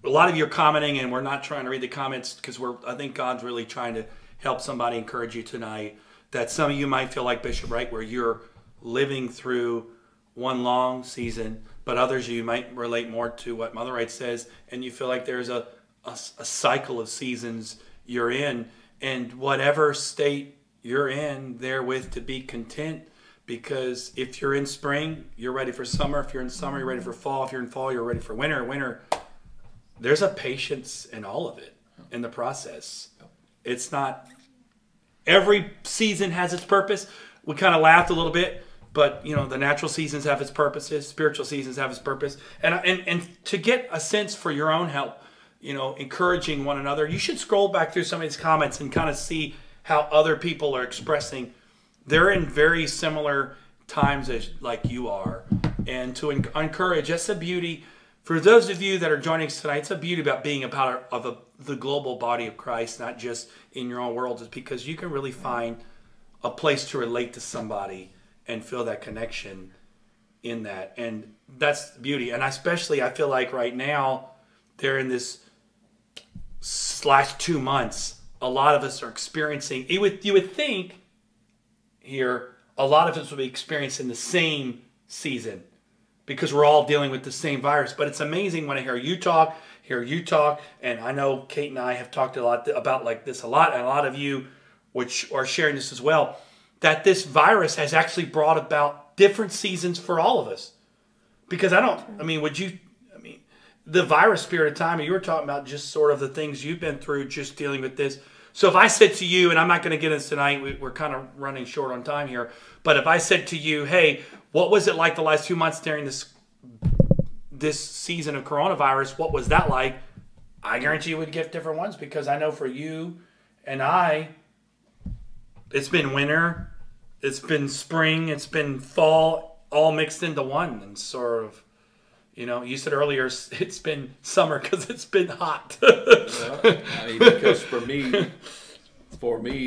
a lot of you are commenting, and we're not trying to read the comments, because I think God's really trying to help somebody, encourage you tonight, that some of you might feel like Bishop Wright, where you're living through one long season, but others you might relate more to what Mother Wright says, and you feel like there's a cycle of seasons you're in, and whatever state you're in, therewith to be content, because if you're in spring, you're ready for summer. If you're in summer, you're ready for fall. If you're in fall, you're ready for winter. There's a patience in all of it, in the process. It's not, every season has its purpose. We kind of laughed a little bit, but the natural seasons have its purposes, spiritual seasons have its purpose. And to get a sense for your own help, encouraging one another, you should scroll back through some of these comments and kind of see how other people are expressing. They're in very similar times as like you are. And to encourage, that's the beauty. For those of you that are joining us tonight, it's a beauty about being a part of the global body of Christ, not just in your own world, is because you can really find a place to relate to somebody and feel that connection in that. And that's the beauty. And I feel like right now, they're in this /2 months, a lot of us are experiencing, you would think here, a lot of us will be experiencing the same season because we're all dealing with the same virus. But it's amazing when I hear you talk, and I know Kate and I have talked a lot about like this a lot, and a lot of you which are sharing this as well, that this virus has actually brought about different seasons for all of us. Because the virus period of time, you were talking about just sort of the things you've been through just dealing with this. So if I said to you, and I'm not going to get into tonight, we're kind of running short on time here, but if I said to you, hey, what was it like the last 2 months during this season of coronavirus? What was that like? I guarantee you would give different ones, because I know for you and I, it's been winter, it's been spring, it's been fall, all mixed into one, and sort of, you said earlier it's been summer because it's been hot. Well, because for me,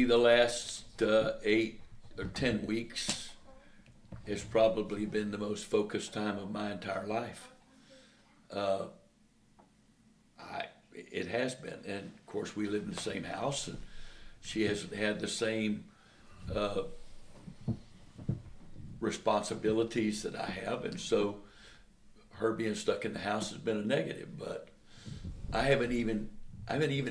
the last 8 or 10 weeks has probably been the most focused time of my entire life. it has been. And of course, we live in the same house, and she has had the same responsibilities that I have, and so her being stuck in the house has been a negative. But I haven't even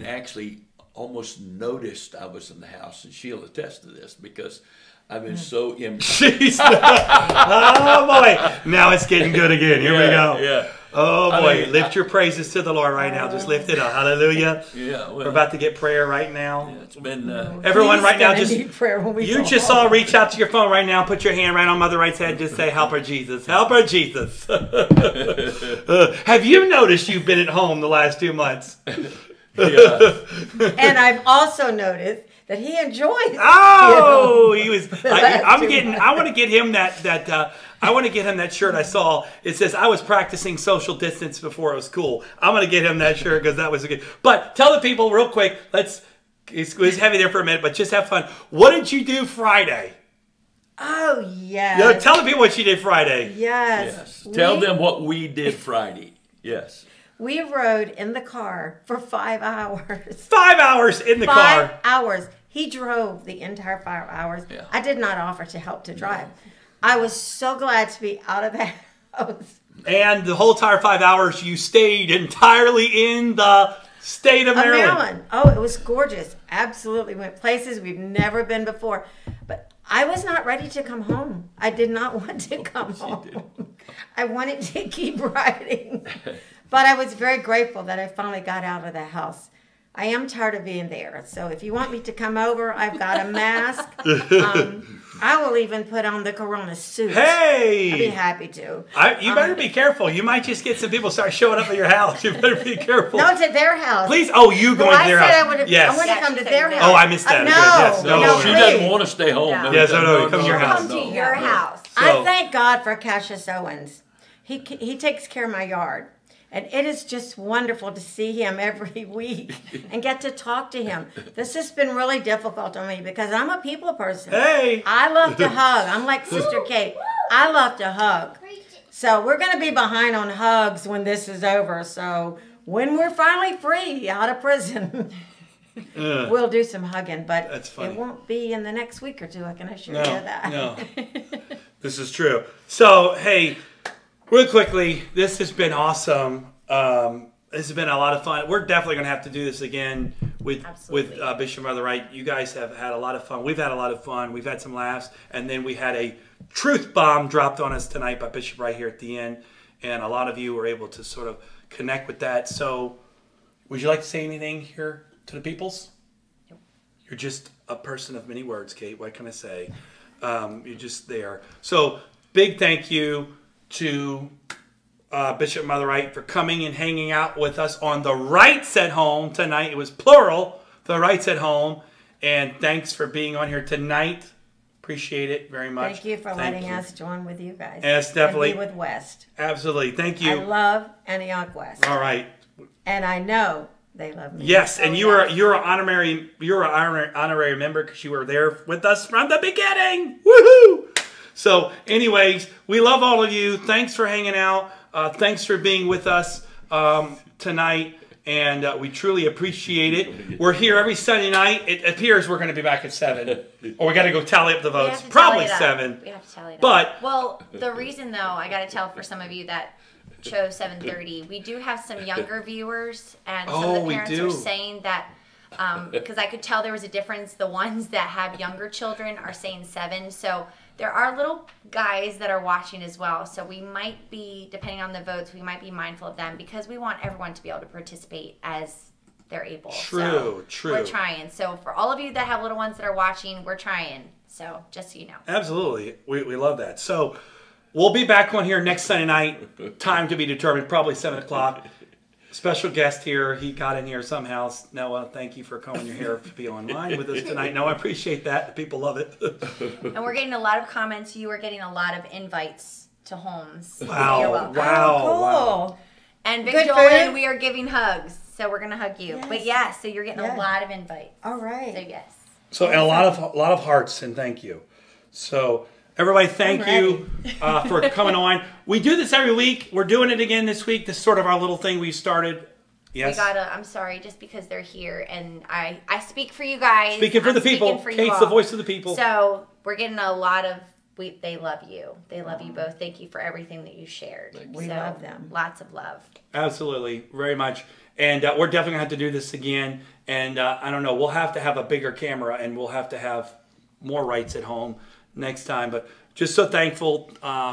actually almost noticed I was in the house, and she'll attest to this because I've been so Jeez. Oh boy, now it's getting good again. Here we go. Yeah. Oh boy, lift your praises to the Lord right now. Just lift it up. Hallelujah. Yeah. Well, We're about to get prayer right now. yeah, it's been. Everyone right now, He's just gonna need prayer when we you go just home. all reach out to your phone right now. Put your hand right on Mother Wright's head. Just say, "Help her, Jesus. Help her, Jesus." Have you noticed you've been at home the last 2 months? Yeah. And I've also noticed that he enjoys. Oh, he was. last 2 I want to get him that. I want to get him that shirt I saw. It says, "I was practicing social distance before it was cool." I'm going to get him that shirt because that was a good. But tell the people real quick. It was heavy there for a minute, but just have fun. What did you do Friday? Oh yes. Yeah, tell the people what you did Friday. Yes. Yes. Tell them what we did Friday. Yes. We rode in the car for 5 hours. 5 hours in the 5 car. hours. He drove the entire 5 hours. Yeah. I did not offer to help to drive. I was so glad to be out of the house. And the whole entire 5 hours, you stayed entirely in the state of Maryland. Oh, it was gorgeous. Absolutely. Went places we've never been before. But I was not ready to come home. I did not want to come home. I wanted to keep riding. But I was very grateful that I finally got out of the house. I am tired of being there. So if you want me to come over, I've got a mask. I will even put on the Corona suit. Hey! I'd be happy to. You better be careful. You might just get some people start showing up at your house. You better be careful. No, to their house. Please. Oh, you going No, to their I said house? I would Yes. to come to their house. Oh, I missed that. No, Yes. no, she please. doesn't want to stay home. No. Yes, no, come to your house. Come to your house. So- I thank God for Cassius Owens. He takes care of my yard. And it is just wonderful to see him every week and get to talk to him. This has been really difficult on me because I'm a people person. Hey! I love to hug. I'm like Sister Kate. I love to hug. So we're going to be behind on hugs when this is over. So when we're finally free out of prison, we'll do some hugging. But That's funny. it won't be in the next week or two. I can assure No, you that. no. This is true. So, hey, real quickly, this has been awesome. This has been a lot of fun. We're definitely going to have to do this again with Bishop Mother Wright. You guys have had a lot of fun. We've had a lot of fun. We've had some laughs. And then we had a truth bomb dropped on us tonight by Bishop Wright here at the end. And a lot of you were able to sort of connect with that. So would you like to say anything here to the peoples? Nope. You're just a person of many words, Kate. What can I say? You're just there. So big thank you to Bishop Mother Wright for coming and hanging out with us on the Wrights at Home tonight. It was plural, the Wrights at Home. And thanks for being on here tonight. Appreciate it very much. Thank you for letting us join with you guys. Yes, definitely. And be with West. Absolutely. Thank you. I love Antioch West. All right. And I know they love me. Yes, and you're an honorary member because you were there with us from the beginning. Woohoo! So, anyways, we love all of you. Thanks for hanging out. Thanks for being with us tonight, and we truly appreciate it. We're here every Sunday night. It appears we're going to be back at 7, or we got to go tally up the votes. Probably 7. We have to tally it up. But well, the reason though, I got to tell for some of you that chose 7:30, we do have some younger viewers, and some of the parents are saying that because I could tell there was a difference. The ones that have younger children are saying 7, so. There are little guys that are watching as well, so we might be, depending on the votes, we might be mindful of them because we want everyone to be able to participate as they're able. True. We're trying. So for all of you that have little ones that are watching, we're trying. So just so you know. Absolutely. We love that. So we'll be back on here next Sunday night. Time to be determined, probably 7 o'clock. Special guest here. He got in here somehow. Noah, thank you for combing your hair to be online with us tonight. No, I appreciate that. People love it. And we're getting a lot of comments. You are getting a lot of invites to homes. Wow. So you're welcome. Wow. Cool. Wow. And Big Good Joel food. and we are giving hugs. So we're going to hug you. Yes. But yeah, so you're getting a lot of invites. All right. So yes. So, and a lot of hearts and thank you. So, everybody, thank you for coming on. We do this every week. We're doing it again this week. This is sort of our little thing we started Yes. I'm sorry, just because they're here, and I speak for you guys. Speaking for the people. For Kate's the voice of the people. So we're getting a lot of, they love you. They love you both. Thank you for everything that you shared. We love them. Lots of love. Absolutely. Very much. And we're definitely going to have to do this again. And I don't know, we'll have to have a bigger camera, and we'll have to have more Wrights at home next time. But just so thankful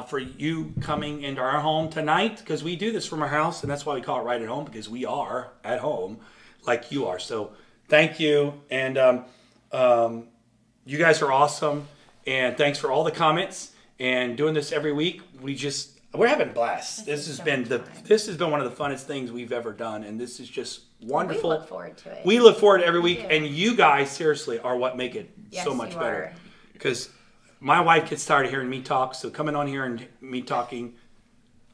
for you coming into our home tonight, because we do this from our house, and that's why we call it Right at Home, because we are at home like you are. So thank you. And you guys are awesome. And thanks for all the comments and doing this every week. We're having a blast. This has been one of the funnest things we've ever done, and this is just wonderful. We look forward to it. We look forward to every week, and you guys seriously are what make it so much better. Because my wife gets tired of hearing me talk, so coming on here and me talking,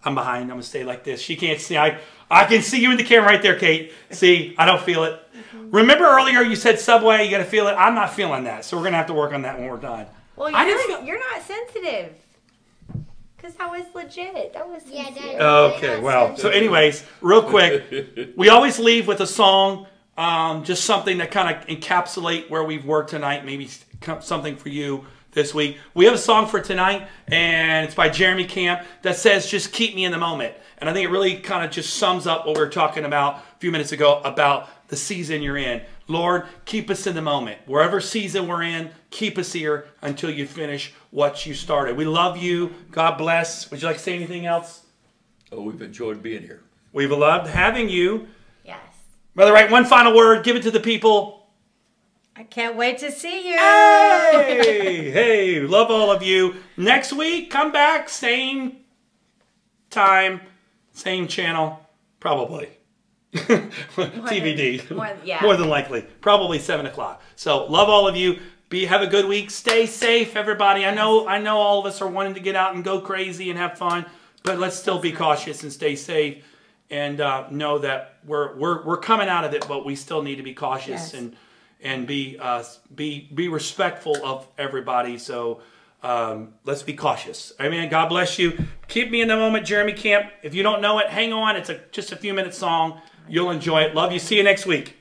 I'm behind. I'm gonna stay like this. She can't see. I can see you in the camera right there, Kate. See, I don't feel it. Remember earlier you said Subway, you got to feel it. I'm not feeling that, so we're gonna have to work on that when we're done. Well, you're not sensitive. Because that was legit. That was sincere. Okay, well, so anyways, real quick, we always leave with a song, just something that kind of encapsulate where we've worked tonight, maybe something for you this week. We have a song for tonight, and it's by Jeremy Camp that says, just keep me in the moment. And I think it really kind of just sums up what we were talking about a few minutes ago about the season you're in. Lord, keep us in the moment. Wherever season we're in, keep us here until you finish what you started. We love you. God bless. Would you like to say anything else? Oh, we've enjoyed being here. We've loved having you. Yes. Brother Wright, one final word. Give it to the people. I can't wait to see you. Hey, hey, love all of you. Next week, come back, same time, same channel, probably. TBD. More than likely. Probably 7 o'clock. So love all of you. Have a good week. Stay safe, everybody. I know all of us are wanting to get out and go crazy and have fun, but let's still be cautious and stay safe, and know that we're coming out of it, but we still need to be cautious and be respectful of everybody. So let's be cautious. Amen. God bless you. Keep me in the moment, Jeremy Camp. If you don't know it, hang on. It's just a few minute song. You'll enjoy it. Love you. See you next week.